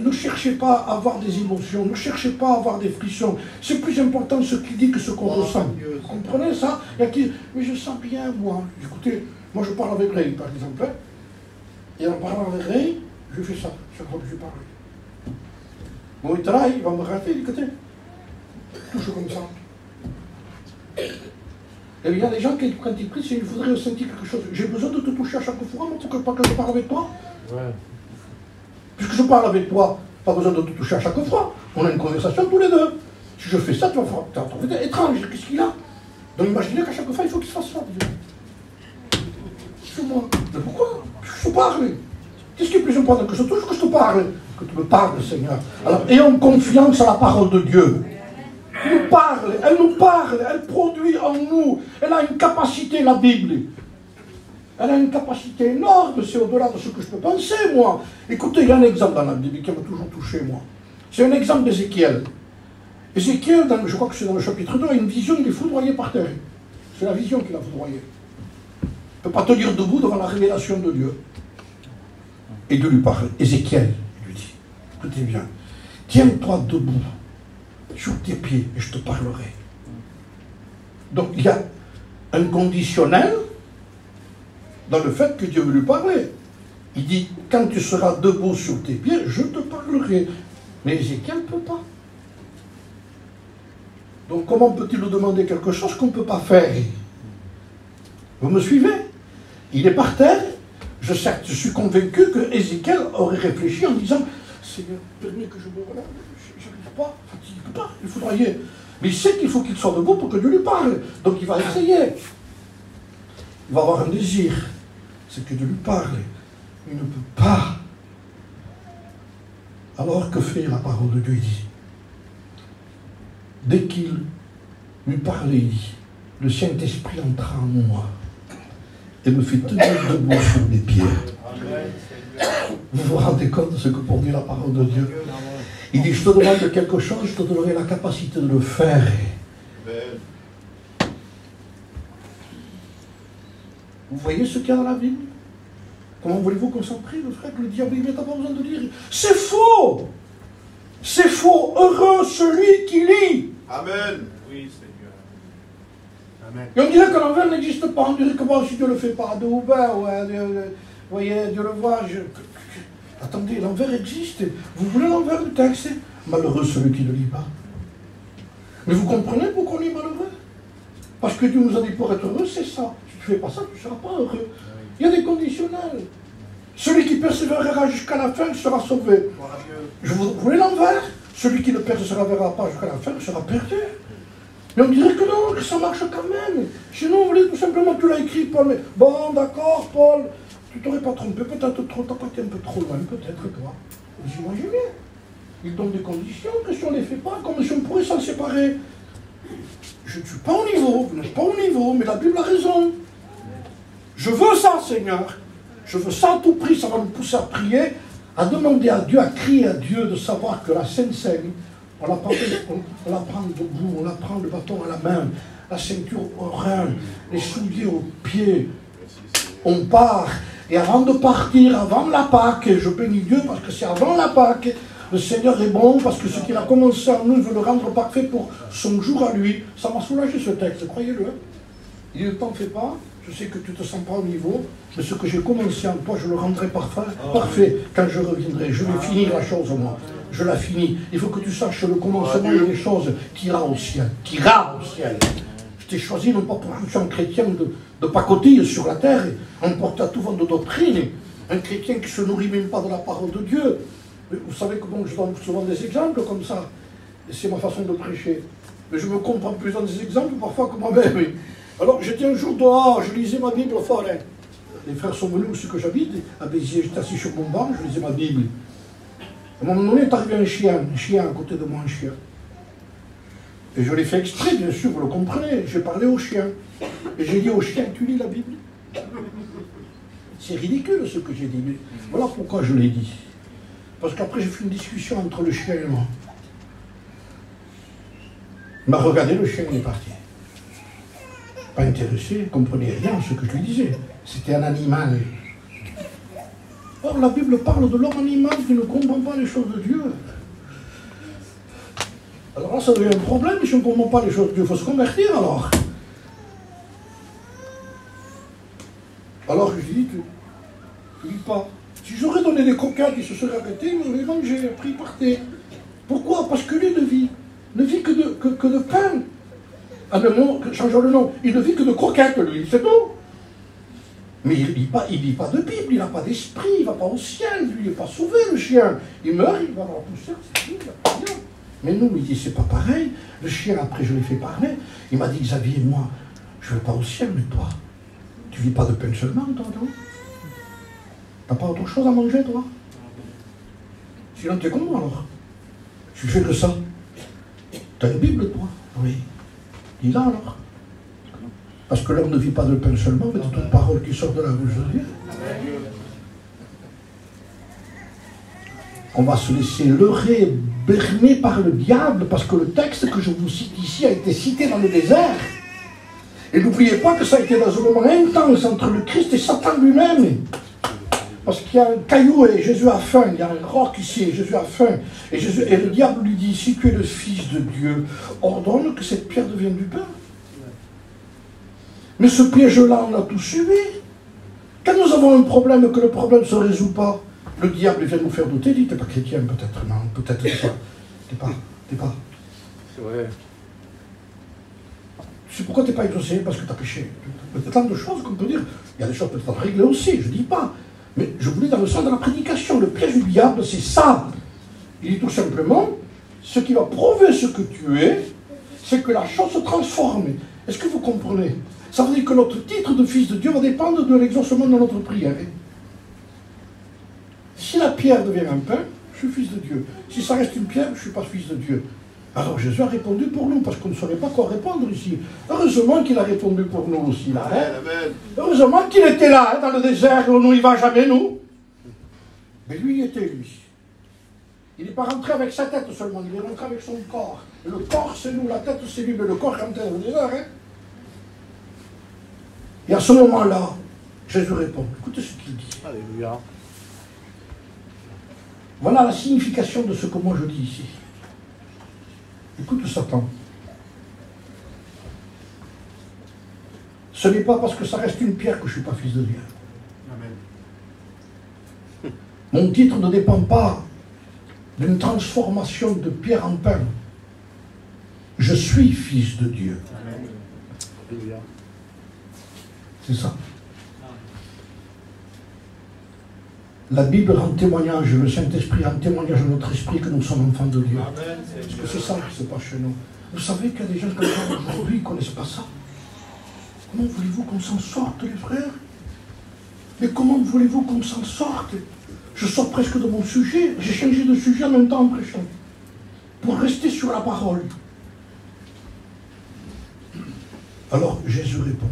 Ne cherchez pas à avoir des émotions, ne cherchez pas à avoir des frissons. C'est plus important ce qu'il dit que ce qu'on ressent. Vous comprenez ça? Il y a qui, mais je sens bien, moi. Écoutez, moi je parle avec Ray, par exemple. Et en parlant avec Ray, je fais ça, chaque fois que je parle. Bon, il travaille, il va me rater, il dit, écoutez, touche comme ça. Et il y a des gens qui, quand ils prient, ils voudraient ressentir quelque chose. J'ai besoin de te toucher à chaque fois, mais pour pas que je parle avec toi. Ouais. Puisque je parle avec toi, pas besoin de te toucher à chaque fois. On a une conversation tous les deux. Si je fais ça, tu vas trouver étrange. Qu'est-ce qu'il a? Donc imaginez qu'à chaque fois, il faut qu'il se fasse ça. Sur moi. Mais pourquoi? Puisque je te parle. Qu'est-ce qui est plus important? Que je te touche ou que je te parle? Que tu me parles, Seigneur. Alors, ayons confiance à la parole de Dieu. Elle nous parle, elle produit en nous, elle a une capacité, la Bible. Elle a une capacité énorme, c'est au-delà de ce que je peux penser, moi. Écoutez, il y a un exemple dans la Bible qui m'a toujours touché, moi. C'est un exemple d'Ézéchiel. Ézéchiel, je crois que c'est dans le chapitre 2, a une vision, il est foudroyé par terre. C'est la vision qu'il a foudroyé. Il ne peut pas tenir debout devant la révélation de Dieu. Et Dieu lui parle. Ézéchiel lui dit, écoutez bien, tiens-toi debout sur tes pieds et je te parlerai. Donc il y a un conditionnel dans le fait que Dieu veut lui parler. Il dit, quand tu seras debout sur tes pieds, je te parlerai. Mais Ézéchiel ne peut pas. Donc comment peut-il nous demander quelque chose qu'on ne peut pas faire? Vous me suivez? Il est par terre. Je suis convaincu que Ézéchiel aurait réfléchi en disant, Seigneur, permets que je me relève. Pas, il ne peut pas, il foudroyer. Mais il sait qu'il faut qu'il soit debout pour que Dieu lui parle. Donc il va essayer. Il va avoir un désir. C'est que Dieu lui parle. Il ne peut pas. Alors que fait la parole de Dieu? Il dit, dès qu'il lui parlait, il dit, le Saint-Esprit entra en moi et me fait tenir debout sur mes pieds. Vous vous rendez compte de ce que pour lui la parole de Dieu? Il dit, je te demande quelque chose, je te donnerai la capacité de le faire. Vous voyez ce qu'il y a dans la Bible? Comment voulez-vous qu'on s'en prie, le frère, que le diable, il n'a pas besoin de lire? C'est faux! C'est faux! Heureux celui qui lit! Amen! Oui, Seigneur. Amen. Et on dirait que l'envers n'existe pas. On dirait que bon, si Dieu ne le fait pas, de ouvert, ouais, vous voyez, Dieu le voit. Attendez, l'envers existe. Vous voulez l'envers du texte? Malheureux celui qui ne lit pas. Mais vous comprenez pourquoi on est malheureux? Parce que Dieu nous a dit pour être heureux, c'est ça. Si tu ne fais pas ça, tu ne seras pas heureux. Il y a des conditionnels. Celui qui persévérera jusqu'à la fin sera sauvé. Vous voulez l'envers? Celui qui ne persévérera pas jusqu'à la fin sera perdu. Mais on dirait que non, que ça marche quand même. Sinon, on voulait tout simplement, tu l'as écrit, Paul, mais bon, d'accord, Paul, tu t'aurais pas trompé, peut-être trop, t'as pas été un peu trop loin, peut-être, toi. Vous imaginez? Il donne des conditions que si on ne les fait pas, comme si on pourrait s'en séparer. Je ne suis pas au niveau, vous n'êtes pas au niveau, mais la Bible a raison. Je veux ça, Seigneur. Je veux ça à tout prix, ça va nous pousser à prier, à demander à Dieu, à crier à Dieu de savoir que la Sainte Seine, on la prend debout, on la prend le bâton à la main, la ceinture au rein, les souliers aux pieds. On part. Et avant de partir, avant la Pâque, je bénis Dieu parce que c'est avant la Pâque, le Seigneur est bon parce que ce qu'il a commencé en nous, il veut le rendre parfait pour son jour à lui. Ça m'a soulagé ce texte, croyez-le. Il dit, ne t'en fais pas, je sais que tu ne te sens pas au niveau, mais ce que j'ai commencé en toi, je le rendrai parfait quand je reviendrai. Je vais finir la chose, moi. Je la finis. Il faut que tu saches le commencement des choses qui ira au ciel. Qui ira au ciel. Je t'ai choisi non pas pour que tu sois un chrétien de pacotille sur la terre, un porte-à-tout vent de doctrine, un chrétien qui ne se nourrit même pas de la parole de Dieu. Vous savez que bon, je donne souvent des exemples comme ça. Et c'est ma façon de prêcher. Mais je me comprends plus dans des exemples parfois que moi-même. Alors j'étais un jour dehors, je lisais ma Bible au forêt. les frères sont venus où c'est que j'habite, à Béziers, j'étais assis sur mon banc, je lisais ma Bible. À un moment donné est arrivé un chien à côté de moi, un chien. Et je l'ai fait exprès, bien sûr, vous le comprenez. J'ai parlé au chien. Et j'ai dit au chien, tu lis la Bible? C'est ridicule ce que j'ai dit, mais voilà pourquoi je l'ai dit. Parce qu'après j'ai fait une discussion entre le chien et moi. Il m'a regardé, le chien il est parti. Pas intéressé, il ne comprenait rien à ce que je lui disais. C'était un animal. Or la Bible parle de l'homme animal qui ne comprend pas les choses de Dieu. Alors là, ça devient un problème, si on ne comprend pas les choses de Dieu, il faut se convertir alors. Alors je lui dis, tu lis pas. Si j'aurais donné des croquettes, il se serait arrêté, il m'aurait mangé, après il partait. Pourquoi? Parce que lui ne vit que de pain. Ah non, changeons le nom, il ne vit que de croquettes, lui, c'est tout. Mais il ne lit pas de Bible, il n'a pas d'esprit, il ne va pas au ciel, lui, il n'est pas sauvé, le chien. Il meurt, il va dans la poussière, c'est tout, il n'a pas rien. Mais nous, il dit, c'est pas pareil. Le chien, après, je l'ai fait parler. Il m'a dit, Xavier, moi, je ne vais pas au ciel, mais toi, tu vis pas de pain seulement, toi, non? T'as pas autre chose à manger, toi? Sinon, t'es comme moi, alors. Tu fais que ça. T'as une Bible, toi? Oui. Dis-la, alors. Parce que l'homme ne vit pas de pain seulement, mais de toute parole qui sort de la bouche de Dieu. On va se laisser leurrer, berner par le diable, parce que le texte que je vous cite ici a été cité dans le désert. Et n'oubliez pas que ça a été dans un moment intense entre le Christ et Satan lui-même. Parce qu'il y a un caillou et Jésus a faim, il y a un roc ici et Jésus a faim. Et le diable lui dit, si tu es le Fils de Dieu, ordonne que cette pierre devienne du pain. Mais ce piège-là, on l'a tous subi. Quand nous avons un problème et que le problème ne se résout pas, le diable vient nous faire douter, il dit, t'es pas chrétien peut-être, non, peut-être t'es pas. C'est vrai. C'est pourquoi t'es pas exaucé? Parce que t'as péché. Il y a tant de choses qu'on peut dire. Il y a des choses peut-être à régler aussi, je dis pas. Mais je voulais dans le sens de la prédication. Le piège du diable, c'est ça. Il dit tout simplement, ce qui va prouver ce que tu es, c'est que la chose se transforme. Est-ce que vous comprenez? Ça veut dire que notre titre de fils de Dieu va dépendre de l'exaucement de notre prière. Si la pierre devient un pain, je suis fils de Dieu. Si ça reste une pierre, je ne suis pas fils de Dieu. Alors Jésus a répondu pour nous, parce qu'on ne saurait pas quoi répondre ici. Heureusement qu'il a répondu pour nous aussi, là. Hein? Heureusement qu'il était là, hein, dans le désert, où on n'y va jamais, nous. Mais lui, il était, lui. Il n'est pas rentré avec sa tête seulement, il est rentré avec son corps. Et le corps, c'est nous, la tête, c'est lui, mais le corps est rentré dans le désert. Hein? Et à ce moment-là, Jésus répond. Écoutez ce qu'il dit. Alléluia. Voilà la signification de ce que moi je dis ici. Écoute Satan. Ce n'est pas parce que ça reste une pierre que je ne suis pas fils de Dieu. Amen. Mon titre ne dépend pas d'une transformation de pierre en pain. Je suis fils de Dieu. Amen. Alléluia. C'est ça. La Bible rend témoignage, le Saint-Esprit rend témoignage à notre esprit que nous sommes enfants de Dieu. Amen. Parce que c'est ça qui se passe chez nous. Vous savez qu'il y a des gens comme ça aujourd'hui qui ne connaissent pas ça. Comment voulez-vous qu'on s'en sorte, les frères? Mais comment voulez-vous qu'on s'en sorte? Je sors presque de mon sujet. J'ai changé de sujet en même temps en prêchant. Pour rester sur la parole. Alors Jésus répond.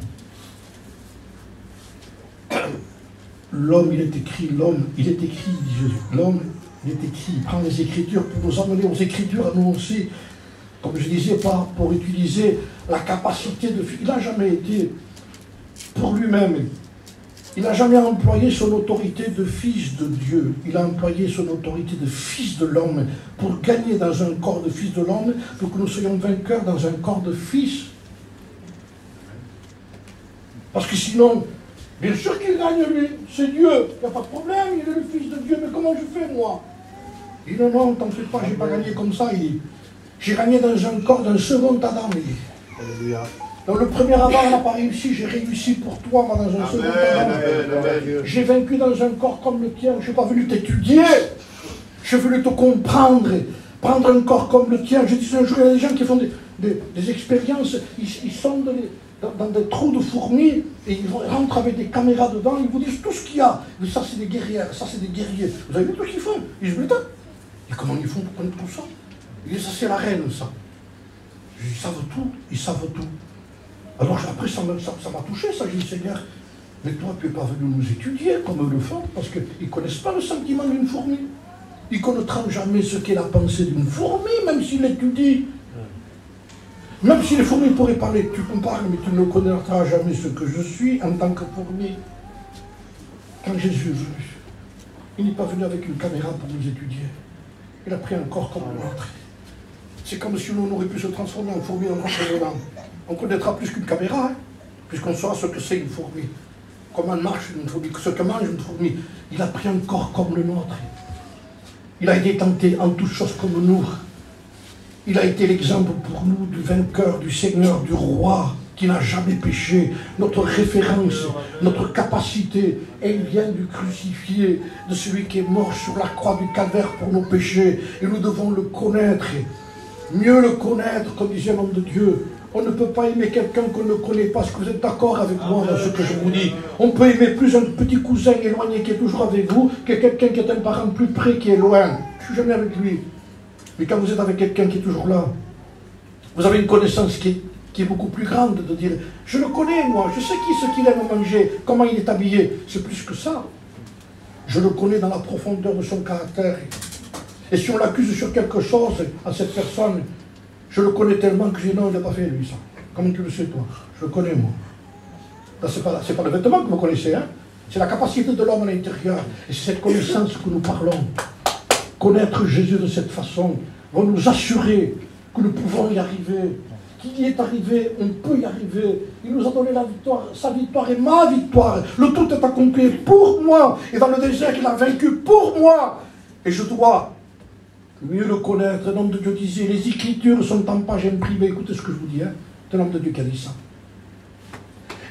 L'homme, il est écrit, dit Jésus. L'homme, il est écrit, il prend les Écritures pour nous amener aux Écritures à nous aussi, comme je disais, pas pour utiliser la capacité de... Il n'a jamais été pour lui-même. Il n'a jamais employé son autorité de fils de Dieu. Il a employé son autorité de fils de l'homme pour gagner dans un corps de fils de l'homme, pour que nous soyons vainqueurs dans un corps de fils. Parce que sinon... Bien sûr qu'il gagne, lui. C'est Dieu. Il n'y a pas de problème. Il est le Fils de Dieu. Mais comment je fais, moi? Il dit, non, t'en fais pas, j'ai pas gagné comme ça. J'ai gagné dans un corps d'un second Adam. Alléluia. Dans le premier Adam, on n'a pas réussi. J'ai réussi pour toi, moi, dans un second Adam. J'ai vaincu dans un corps comme le tien. Je ne suis pas venu t'étudier. Je suis venu te comprendre. Prendre un corps comme le tien. Je dis un jour, il y a des gens qui font des expériences. Ils sondent dans des trous de fourmis, et ils rentrent avec des caméras dedans, ils vous disent tout ce qu'il y a. Ça c'est des guerrières, ça c'est des guerriers. Vous avez vu tout ce qu'ils font? Ils se mettent. Et comment ils font pour connaître tout ça? Ils disent ça c'est la reine, ça. Ils savent tout, ils savent tout. Alors après ça m'a touché, ça, j'ai dit Seigneur, mais toi tu n'es pas venu nous étudier comme eux le font, parce qu'ils ne connaissent pas le sentiment d'une fourmi. Ils ne connaîtront jamais ce qu'est la pensée d'une fourmi, même s'ils l'étudient. Même si les fourmis pourraient parler, tu me parles, mais tu ne connaîtras jamais ce que je suis en tant que fourmi. Quand Jésus est venu, il n'est pas venu avec une caméra pour nous étudier. Il a pris un corps comme le nôtre. C'est comme si nous, on aurait pu se transformer en fourmi en rentrant dedans. On connaîtra plus qu'une caméra, hein, puisqu'on saura ce que c'est une fourmi. Comment marche une fourmi, ce que mange une fourmi. Il a pris un corps comme le nôtre. Il a été tenté en toutes choses comme nous. Il a été l'exemple pour nous du vainqueur, du Seigneur, du roi, qui n'a jamais péché. Notre référence, notre capacité, elle vient du crucifié, de celui qui est mort sur la croix du calvaire pour nos péchés. Et nous devons le connaître, mieux le connaître, comme disait l'homme de Dieu. On ne peut pas aimer quelqu'un qu'on ne connaît pas. Est-ce que vous êtes d'accord avec moi dans ce que je vous dis? On peut aimer plus un petit cousin éloigné qui est toujours avec vous que quelqu'un qui est un parent plus près qui est loin. Je ne suis jamais avec lui. Mais quand vous êtes avec quelqu'un qui est toujours là, vous avez une connaissance qui est beaucoup plus grande de dire « Je le connais, moi, je sais ce qu'il aime manger, comment il est habillé. » C'est plus que ça. Je le connais dans la profondeur de son caractère. Et si on l'accuse sur quelque chose à cette personne, je le connais tellement que je dis « Non, il n'a pas fait lui ça. Comment tu le sais, toi? Je le connais, moi. » Ce n'est pas le vêtement que vous connaissez, hein? C'est la capacité de l'homme à l'intérieur. Et c'est cette connaissance que nous parlons. Connaître Jésus de cette façon va nous assurer que nous pouvons y arriver. Qu'il y est arrivé, on peut y arriver. Il nous a donné la victoire, sa victoire et ma victoire. Le tout est accompli pour moi. Et dans le désert, il a vaincu pour moi. Et je dois mieux le connaître. L'homme de Dieu disait, les Écritures sont en page imprimée. Écoutez ce que je vous dis, hein. C'est l'homme de Dieu qui a dit ça.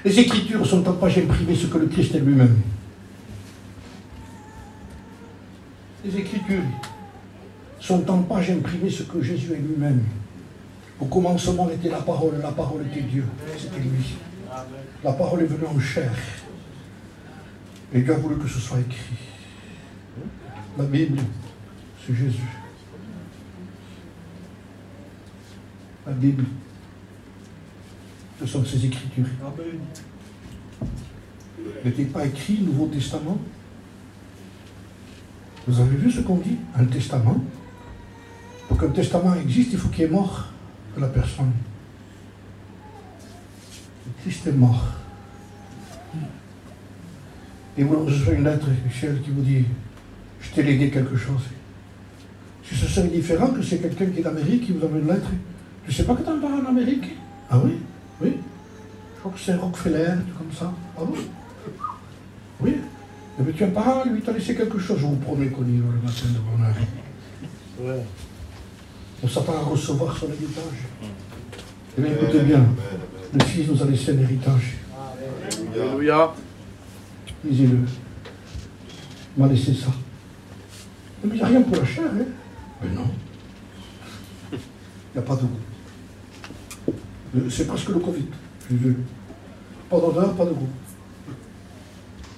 Les Écritures sont en page imprimée, ce que le Christ est lui-même. Les Écritures sont en page imprimée ce que Jésus est lui-même. Au commencement était la parole était Dieu, c'était lui. La parole est venue en chair. Et Dieu a voulu que ce soit écrit. La Bible, c'est Jésus. La Bible, ce sont ses Écritures. N'était pas écrit Nouveau Testament? Vous avez vu ce qu'on dit? Un testament. Pour qu'un testament existe, il faut qu'il y ait mort de la personne. Le Christ est mort. Et vous recevez une lettre, Michel, qui vous dit « Je t'ai légué quelque chose ». Si ce serait différent que c'est quelqu'un qui est d'Amérique qui vous envoie une lettre, tu ne sais pas que tu en parles en Amérique? Ah oui? Oui. Je crois que c'est Rockefeller, tout comme ça. Ah bon? Oui. Mais tu as un parent, lui, t'a laissé quelque chose, je vous promets qu'on y va le matin de mon âge. Ouais. On s'attend à recevoir son héritage. Eh bien, écoutez bien, le Fils nous a laissé un héritage. Alléluia. Lisez-le. Il m'a laissé ça. Mais il n'y a rien pour la chair, hein? Mais non. Il n'y a pas de goût. C'est presque le Covid. Pas d'odeur, pas de goût.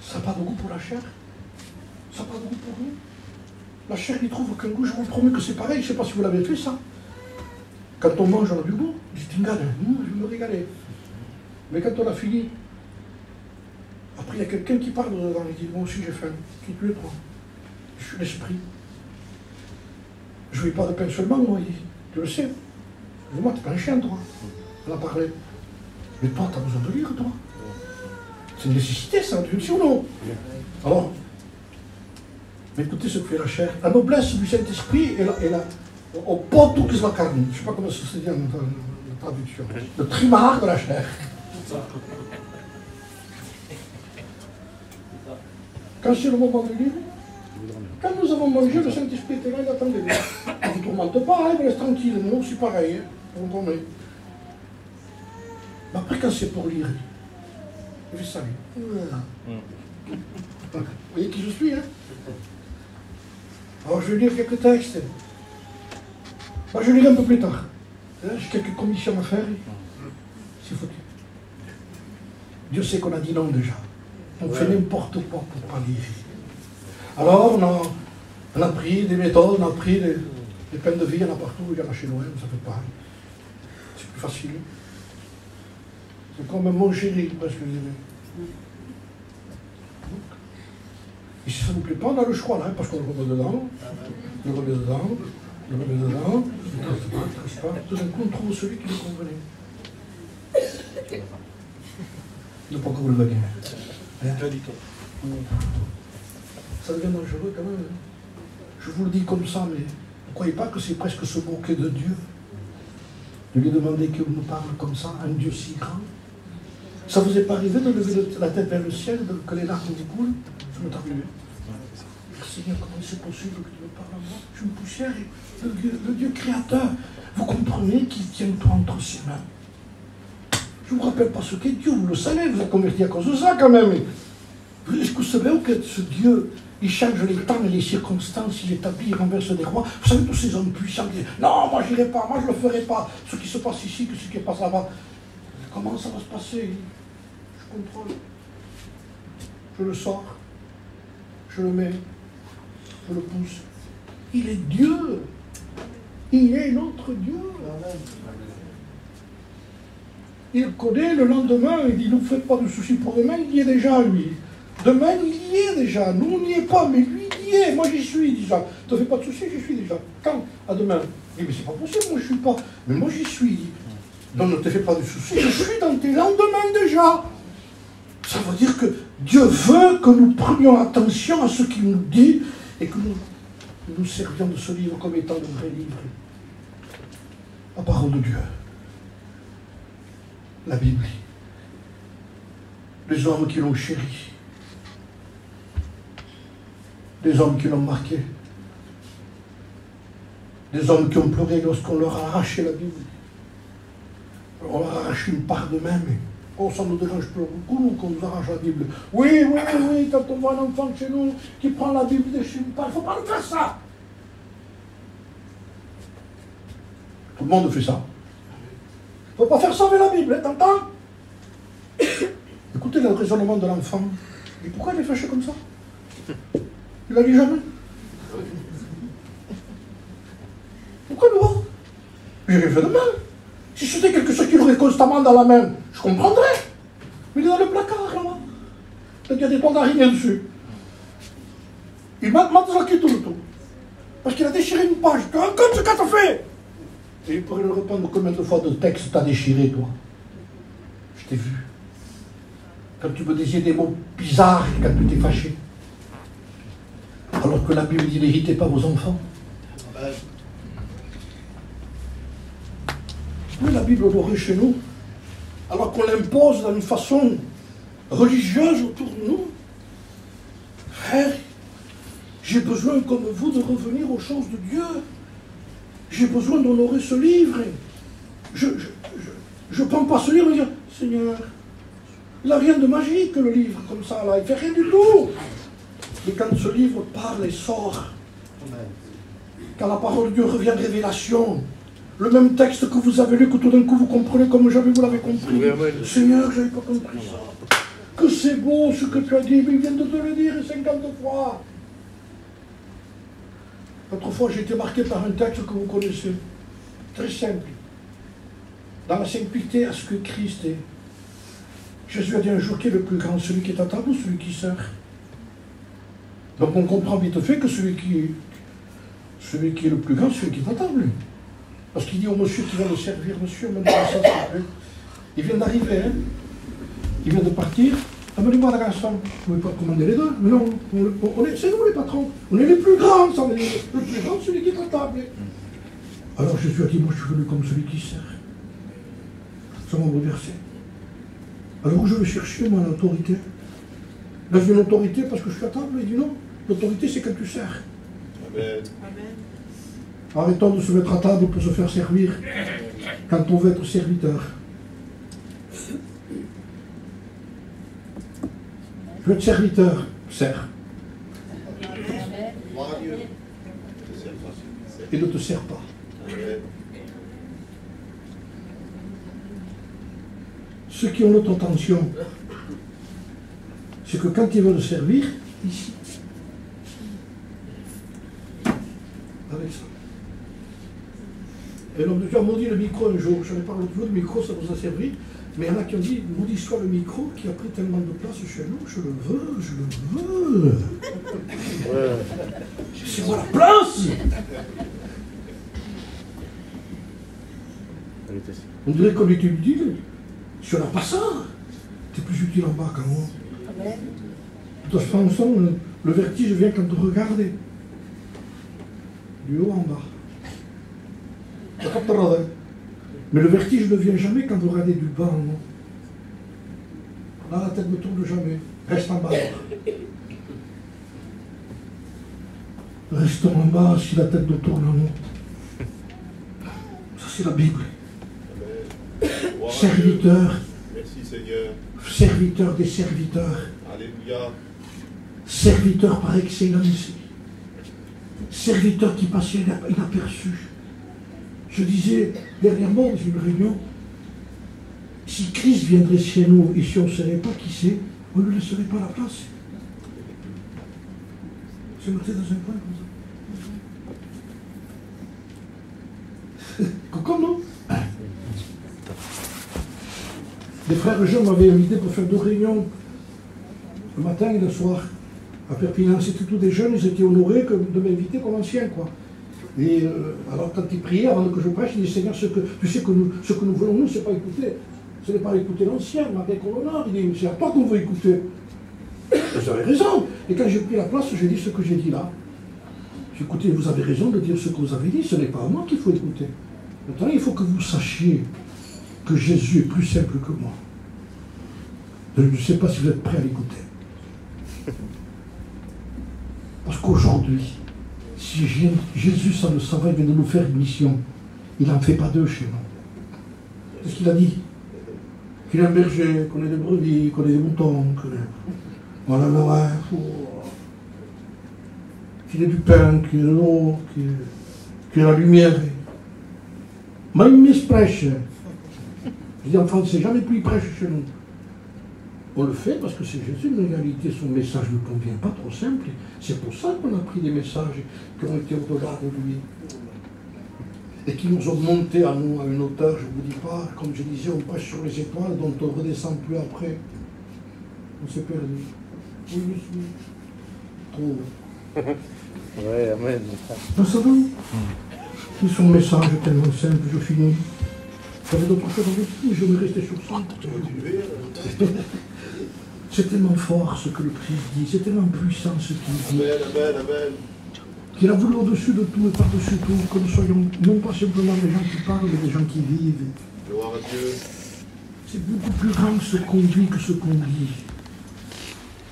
Ça n'a pas de goût pour la chair. Ça n'a pas de goût pour nous. La chair n'y trouve aucun goût. Je vous promets que c'est pareil. Je ne sais pas si vous l'avez fait, ça. Quand on mange, on a du goût. Je dis, je vais me régaler. Mais quand on a fini, après, il y a quelqu'un qui parle dedans. Il dit, moi aussi, j'ai faim. Qui tu es, toi? Je suis l'esprit. Je ne vis pas de pain seulement, moi. Il dit, tu le sais. Moi, tu n'es pas un chien, toi. On a parlé. Mais toi, tu as besoin de lire, toi. C'est une nécessité, ça, tu le sais ou non? Alors, mais écoutez ce que fait la chair. La noblesse du Saint-Esprit est là. Au potu que la carne. Je ne sais pas comment ça se dit en traduction. Le trimar de la chair. Quand c'est le moment de lire, quand nous avons mangé, le Saint-Esprit était là, il attendait. On ne vous tourmente pas, il me laisse tranquille. Nous aussi pareil, hein, vous comprenez. Mais après, quand c'est pour lire, je fais ça. Vous voyez qui je suis, hein? Alors je vais lire quelques textes. Je lirai un peu plus tard. J'ai quelques commissions à faire. C'est foutu. Dieu sait qu'on a dit non déjà. On fait n'importe quoi pour pas dire. Alors on a pris des méthodes, on a pris des peines de vie, il y en a partout, il y en a chez nous, ça fait pareil. C'est plus facile. C'est comme mon chéri, parce que et si ça ne vous plaît pas, on a le choix là, parce qu'on le remet dedans, le remet dedans, le remet dedans, il ne trace pas. Tout d'un coup, on trouve celui qui lui convenait. Ne pas que vous le vaguez. Ça devient dangereux quand même. Je vous le dis comme ça, mais ne croyez pas que c'est presque se moquer de Dieu, de lui demander qu'il nous parle comme ça, un Dieu si grand. Ça vous est pas arrivé de lever la tête vers le ciel, que les larmes vous coulent? Ça m'est arrivé. Seigneur, comment c'est possible que tu me parles à moi? Je suis une poussière, et le Dieu créateur, vous comprenez qu'il tient tout entre ses mains. Je ne vous rappelle pas ce qu'est Dieu, vous le savez, vous êtes converti à cause de ça quand même. Est-ce que vous savez que ce Dieu, il change les temps et les circonstances, il établit, il renverse des rois? Vous savez, tous ces hommes puissants qui disent non, moi je n'irai pas, moi je ne le ferai pas. Ce qui se passe ici, que ce qui passe là-bas. Comment ça va se passer? Je contrôle. Je le sors. Je le mets. Je le pousse. Il est Dieu. Il est notre Dieu. Il connaît le lendemain, il dit, ne vous faites pas de soucis pour demain, il y est déjà, lui. Demain, il y est déjà. Nous, on n'y est pas, mais lui, il y est. Moi, j'y suis déjà. Ne te fais pas de soucis, j'y suis déjà. Quand? À demain. Il dit, mais c'est pas possible, moi, je suis pas. Mais moi, j'y suis. Donc, ne te fais pas de soucis, je suis dans tes lendemains déjà. Ça veut dire que Dieu veut que nous prenions attention à ce qu'il nous dit et que nous servions de ce livre comme étant le vrai livre. La parole de Dieu. La Bible. Les hommes qui l'ont chéri. Des hommes qui l'ont marqué. Des hommes qui ont pleuré lorsqu'on leur a arraché la Bible. On leur a arraché une part d'eux-mêmes. Oh, ça nous dérange plus beaucoup, nous, qu'on nous arrache la Bible. Oui, quand on voit un enfant chez nous qui prend la Bible dessus une part, il ne faut pas le faire ça. Tout le monde fait ça. Il ne faut pas faire ça avec la Bible, t'entends? Écoutez le raisonnement de l'enfant. Et pourquoi il est fâché comme ça? Il l'a dit jamais. Pourquoi nous? J'ai rien fait de mal. Si c'était quelque chose qu'il aurait constamment dans la main, je comprendrais. Mais il est dans le placard, là. Il y a des toiles d'araignée dessus. Il m'a tout le tout. Parce qu'il a déchiré une page. Tu te rends compte ce que t'as fait? Et il pourrait le répondre combien de fois de texte t'as déchiré, toi? Je t'ai vu. Quand tu me disais des mots bizarres, quand tu t'es fâché. Alors que la Bible dit n'héritez pas vos enfants. Oui, la Bible l'aurait chez nous, alors qu'on l'impose d'une façon religieuse autour de nous. Frère, j'ai besoin, comme vous, de revenir aux choses de Dieu. J'ai besoin d'honorer ce livre. Je ne prends pas ce livre et dire, Seigneur, il n'a rien de magique, le livre, comme ça, là, il ne fait rien du tout. Mais quand ce livre parle et sort, quand la parole de Dieu revient révélation, le même texte que vous avez lu, que tout d'un coup vous comprenez comme jamais vous l'avez compris. Seigneur, je n'avais pas compris ça. Que c'est beau ce que tu as dit, mais il vient de te le dire 50 fois. L'autre fois, j'ai été marqué par un texte que vous connaissez. Très simple. Dans la simplicité à ce que Christ est. Jésus a dit un jour qui est le plus grand, celui qui est à table ou celui qui sert. Donc on comprend vite fait que celui qui est le plus grand, celui qui est à table. Parce qu'il dit au monsieur qui va le servir, monsieur, maintenant ça, s'il vous plaît. Il vient d'arriver, hein. Il vient de partir. Amenez-moi la garçon. Vous ne pouvez pas commander les deux. Mais non, c'est nous les patrons. On est les plus grands, ça. Le plus grand, celui qui est à table. Alors Jésus a dit, moi je suis venu comme celui qui sert. Ça m'a bouleversé. Alors où je vais chercher, moi, l'autorité? Là, je veux l'autorité parce que je suis à table. Il dit non, l'autorité c'est quand tu sers. Amen. Arrêtons de se mettre à table pour se faire servir quand on veut être serviteur. Je veux être serviteur, sers. Et ne te sers pas. Ceux qui ont notre attention, c'est que quand ils veulent servir, ici, avec ça. Et l'homme de Dieu a maudit le micro un jour. Je n'ai pas l'autre jour, le micro, ça nous a servi. Mais il y en a qui ont dit, maudit soit le micro qui a pris tellement de place chez nous, je le veux, je le veux. Ouais. C'est moi la place. On dirait qu'on est utile. Si on n'a pas ça, t'es plus utile en bas qu'en haut. Amen. De toute façon, le vertige vient quand vous regardez. Du haut en bas. Mais le vertige ne vient jamais quand vous regardez du bas en haut. Là, la tête ne tourne jamais. Reste en bas. Restons en bas si la tête ne tourne en haut. Ça, c'est la Bible. Serviteur. Merci Seigneur. Serviteur des serviteurs. Alléluia. Serviteur par excellence. Serviteur qui passait inaperçu. Je disais dernièrement dans une réunion, si Christ viendrait chez nous et si on ne savait pas qui c'est, on ne lui laisserait pas la place. C'est noté dans un coin comme ça. Coucou, non? Les frères jeunes m'avaient invité pour faire 2 réunions, le matin et le soir, à Perpignan. C'était tous des jeunes, ils étaient honorés de m'inviter comme anciens, quoi. Et alors quand ils priaient, avant que je prêche, ils disaient, Seigneur, tu sais que ce que nous voulons, nous, c'est pas écouter. Ce n'est pas écouter l'ancien, mais qu'on l'honore. Il dit, c'est à toi qu'on veut écouter. Vous avez raison. Et quand j'ai pris la place, j'ai dit ce que j'ai dit là. J'ai écouté, vous avez raison de dire ce que vous avez dit, ce n'est pas à moi qu'il faut écouter. Maintenant, il faut que vous sachiez que Jésus est plus simple que moi. Je ne sais pas si vous êtes prêts à l'écouter. Parce qu'aujourd'hui, si Jésus, ça le savait, il vient de nous faire une mission. Il n'en fait pas 2 chez nous. C'est ce qu'il a dit. Qu'il est un berger, qu'on ait des brebis, qu'on ait des moutons, voilà, ouais. Qu'il ait du pain, qu'il ait de l'eau, qu'il ait la lumière. Même il prêche. Je dis en français, jamais plus il prêche chez nous. On le fait parce que c'est Jésus, mais en réalité, son message ne convient pas trop simple. C'est pour ça qu'on a pris des messages qui ont été au-delà de lui. Et qui nous ont monté à nous à une hauteur, je ne vous dis pas, comme je disais, on prêche sur les étoiles, dont on ne redescend plus après. On s'est perdu. Oui, monsieur. Trop. Ouais, amen. Ben, ça va. C'est son message tellement simple, je finis. J'avais d'autres choses à vous dire, je vais rester sur ça. C'est tellement fort ce que le Christ dit, c'est tellement puissant ce qu'il dit. Amen, amen, amen. Qu'il a voulu au-dessus de tout et par-dessus tout, que nous soyons non pas simplement des gens qui parlent, mais des gens qui vivent. Gloire à Dieu. C'est beaucoup plus grand ce qu'on vit que ce qu'on dit.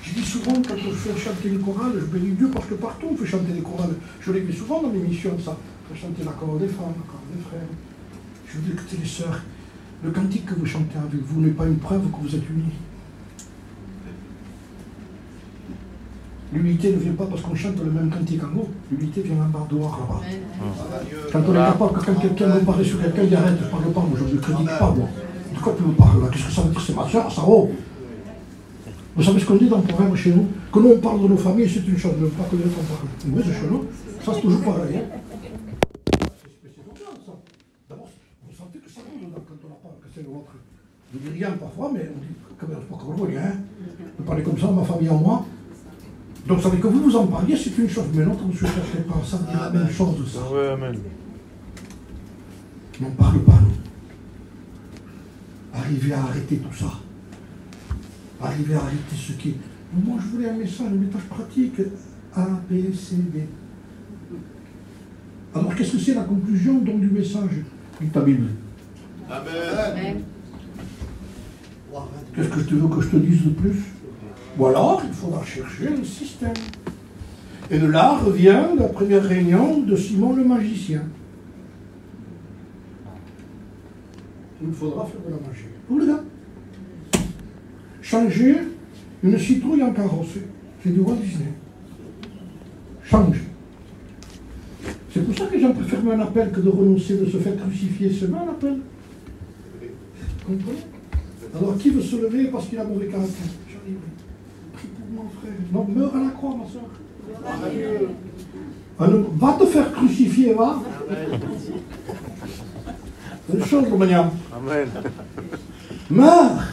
Je dis souvent, quand je fais chanter une chorale, je bénis Dieu parce que partout on fait chanter des chorales. Je l'ai vu souvent dans mes missions, ça. Je fais chanter l'accord des femmes, l'accord des frères. Je veux dire que les sœurs, le cantique que vous chantez avec vous n'est pas une preuve que vous êtes unis. L'unité ne vient pas parce qu'on chante le même cantique en haut. L'unité vient en bas, dehors, là-bas. Quand on est capable que quand quelqu'un me parle sur quelqu'un, il arrête, je ne parle pas, moi je ne le critique pas, moi. De quoi tu me parles là? Qu'est-ce que ça veut dire? C'est ma soeur, ça va. Vous savez ce qu'on dit dans le proverbe chez nous? Que nous on parle de nos familles, c'est une chose, mais pas que les autres on parle. Oui, c'est chez nous. Ça c'est toujours pareil. Hein? C'est normal ça. D'abord, vous sentez que ça roule dedans quand on en parle, que c'est l'autre. Je dis rien parfois, mais on dit, quand même, c'est pas comme vous, hein. Vous parlez comme ça, ma famille en moi. Donc, ça veut dire que vous en parliez, c'est une chose, mais l'autre, vous ne cherchez pas. Ça veut dire la même chose de ça. Ouais, amen. N'en parle pas, nous. Arrivez à arrêter tout ça. Arrivez à arrêter ce qui est. Moi, je voulais un message pratique. A, B, C, D. Alors, qu'est-ce que c'est la conclusion donc du message de ta Bible? Amen. Qu'est-ce que tu veux que je te dise de plus? Ou alors, il faudra chercher un système. Et de là revient la première réunion de Simon le magicien. Il faudra faire de la magie. Vous les gars, changer une citrouille en carrosse. C'est du Walt Disney. Change. C'est pour ça que j'en préfère un appel que de renoncer, de se faire crucifier. C'est un appel. Vous comprenez? Alors qui veut se lever parce qu'il a mauvais caractère? J'arrive. frère. Non, meurs à la croix, ma soeur. Va te faire crucifier, va. C'est une chose, Romagnan. Amen. Meurs.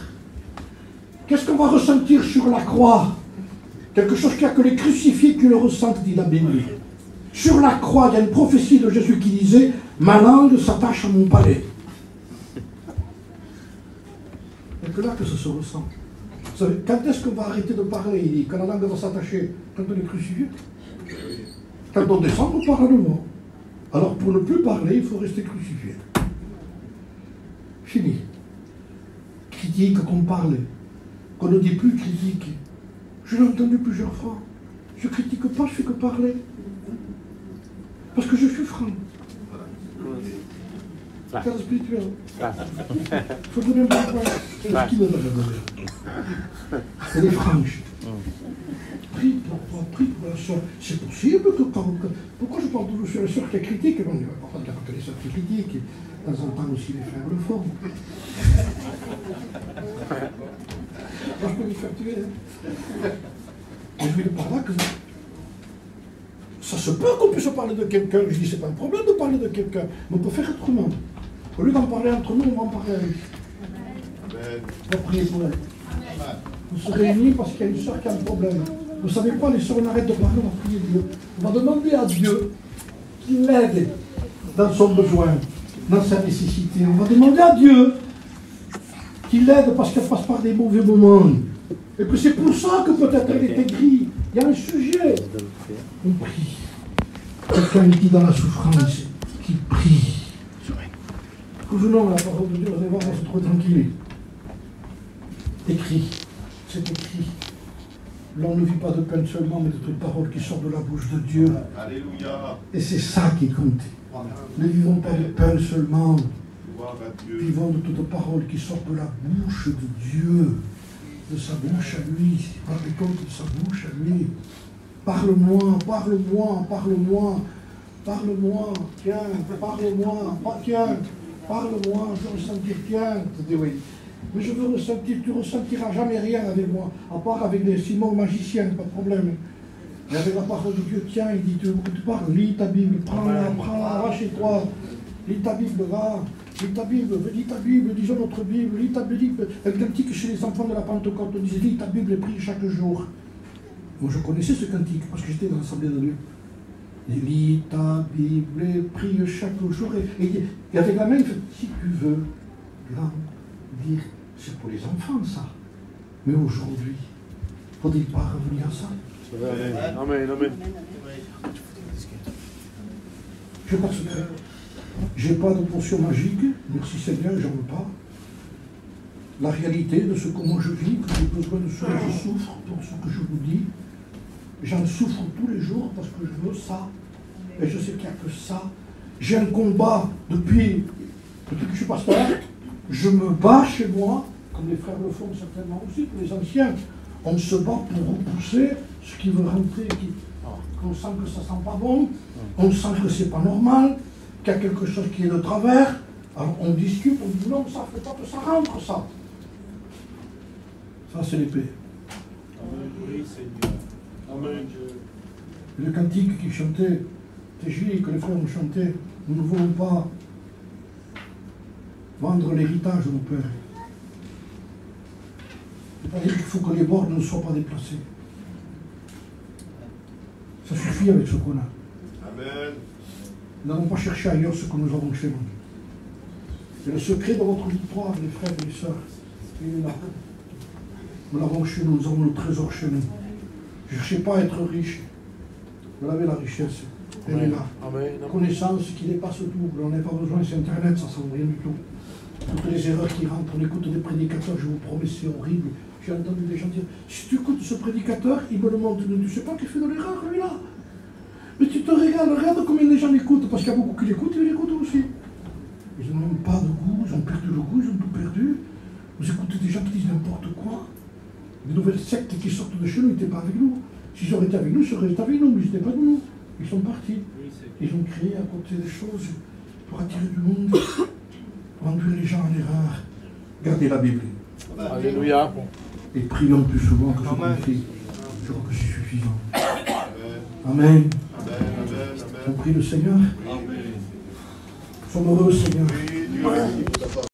Qu'est-ce qu'on va ressentir sur la croix? Quelque chose qu'il n'y a que les crucifiés qui le ressentent, dit la Bible. Sur la croix, il y a une prophétie de Jésus qui disait « Ma langue s'attache à mon palais ». Il n'y a que là que ça se ressent. Vous savez, quand est-ce qu'on va arrêter de parler? Il dit, quand la langue va s'attacher, quand on est crucifié. Quand on descend, on parle de mort. Alors pour ne plus parler, il faut rester crucifié. Fini. Critique qu'on parle, qu'on ne dit plus critique. Je l'ai entendu plusieurs fois. Je ne critique pas, je fais que parler. Parce que je suis franc. C'est spirituel. Il faut donner un bon point. C'est qui me donne le bonheur? Elle est franche. Prie pour toi, prie pour la soeur. C'est possible que quand... Pourquoi je parle toujours sur la soeur qui critique? Non, il n'y a pas de les soeurs qui critiquent. De temps en temps aussi les frères le font. Moi, je peux vous faire tuer. Mais je vais dire par là que ça se peut qu'on puisse parler de quelqu'un. Je dis, c'est pas un problème de parler de quelqu'un, mais on peut faire autrement. Au lieu d'en parler entre nous, on va en parler avec. On va prier pour elle. On se réunit parce qu'il y a une soeur qui a un problème. Vous savez quoi, les soeurs, on arrête de parler, on va prier Dieu. On va demander à Dieu qu'il l'aide dans son besoin, dans sa nécessité. On va demander à Dieu qu'il l'aide parce qu'elle passe par des mauvais moments. Et que c'est pour ça que peut-être elle est écrite. Il y a un sujet. On prie. Quelqu'un qui est dans la souffrance, qui prie. Revenons à la parole de Dieu, vous allez voir, on va se trouver tranquille. Écrit. C'est écrit. L'on ne vit pas de pain seulement, mais de toute parole qui sort de la bouche de Dieu. Alléluia. Et c'est ça qui compte. Ne vivons pas de pain seulement. Vivons de toute parole qui sort de la bouche de Dieu. De sa bouche à lui. Parlez compte de sa bouche à lui. Parle-moi, parle-moi, parle-moi. Parle-moi, tiens, parle-moi, tiens, parle-moi, je veux ressentir, tiens, oui. Mais je veux ressentir, tu ne ressentiras jamais rien avec moi, à part avec les Simon magiciens, pas de problème. Mais avec la parole de Dieu, tiens, il dit, tu parles, lis ta Bible, prends-la, va chez toi, lis ta Bible, va, lis ta Bible, disons notre Bible, lis ta Bible. Un cantique chez les enfants de la Pentecôte, on disait, lis ta Bible et prie chaque jour. Moi je connaissais ce cantique, parce que j'étais dans l'Assemblée de Dieu. Lis ta Bible et prie chaque jour. Et avec la main, il fait, si tu veux grandir, c'est pour les enfants ça. Mais aujourd'hui, faut-il pas revenir à ça? Amen, amen. Je n'ai pas de secret. Je n'ai pas de potion magique. Merci Seigneur, j'en veux pas. La réalité de ce que moi je vis, que j'ai besoin de ce que je souffre, pour ce que je vous dis, j'en souffre tous les jours parce que je veux ça. Et je sais qu'il n'y a que ça. J'ai un combat depuis que je suis pasteur. Je me bats chez moi, comme les frères le font certainement aussi, pour les anciens. On se bat pour repousser ce qui veut rentrer, qu'on sent que ça sent pas bon, on sent que c'est pas normal, qu'il y a quelque chose qui est de travers. Alors on discute, on dit non, ça ne fait pas que ça rentre, ça. Ça, c'est l'épée. Oui, Seigneur. Amen. Le cantique qui chantait, TJ, que les frères ont chanté, nous ne voulons pas vendre l'héritage de nos pères. C'est-à-dire qu'il faut que les bornes ne soient pas déplacées. Ça suffit avec ce qu'on a. Amen. Nous n'avons pas cherché ailleurs ce que nous avons chez nous. Et le secret de votre victoire, les frères et les sœurs, il est là. Nous l'avons chez nous, nous avons le trésor chez nous. Ne cherchez pas à être riche. Vous avez la richesse. Elle est là. Amen. La connaissance qui dépasse tout. On n'a pas besoin, c'est Internet, ça ne sert rien du tout. Toutes les erreurs qui rentrent, on écoute des prédicateurs, je vous promets, c'est horrible. J'ai entendu des gens dire, si tu écoutes ce prédicateur, il me le montre, tu ne sais pas qu'il fait de l'erreur, lui là. Mais tu te regarde combien de gens l'écoutent, parce qu'il y a beaucoup qui l'écoutent, ils l'écoutent aussi. Ils n'ont même pas de goût, ils ont perdu le goût, ils ont tout perdu. Vous écoutez des gens qui disent n'importe quoi. Des nouvelles sectes qui sortent de chez nous, ils n'étaient pas avec nous. S'ils auraient été avec nous, ils seraient restés avec nous, mais ils n'étaient pas de nous. Ils sont partis. Ils ont créé à côté des choses pour attirer du monde, pour induire les gens en erreur. Gardez la Bible. Alléluia. Et prions plus souvent que ce qu'on fait. je crois que c'est suffisant. Amen. Amen. Amen. Amen. On prie le Seigneur. Amen. Nous sommes heureux, Seigneur. Oui.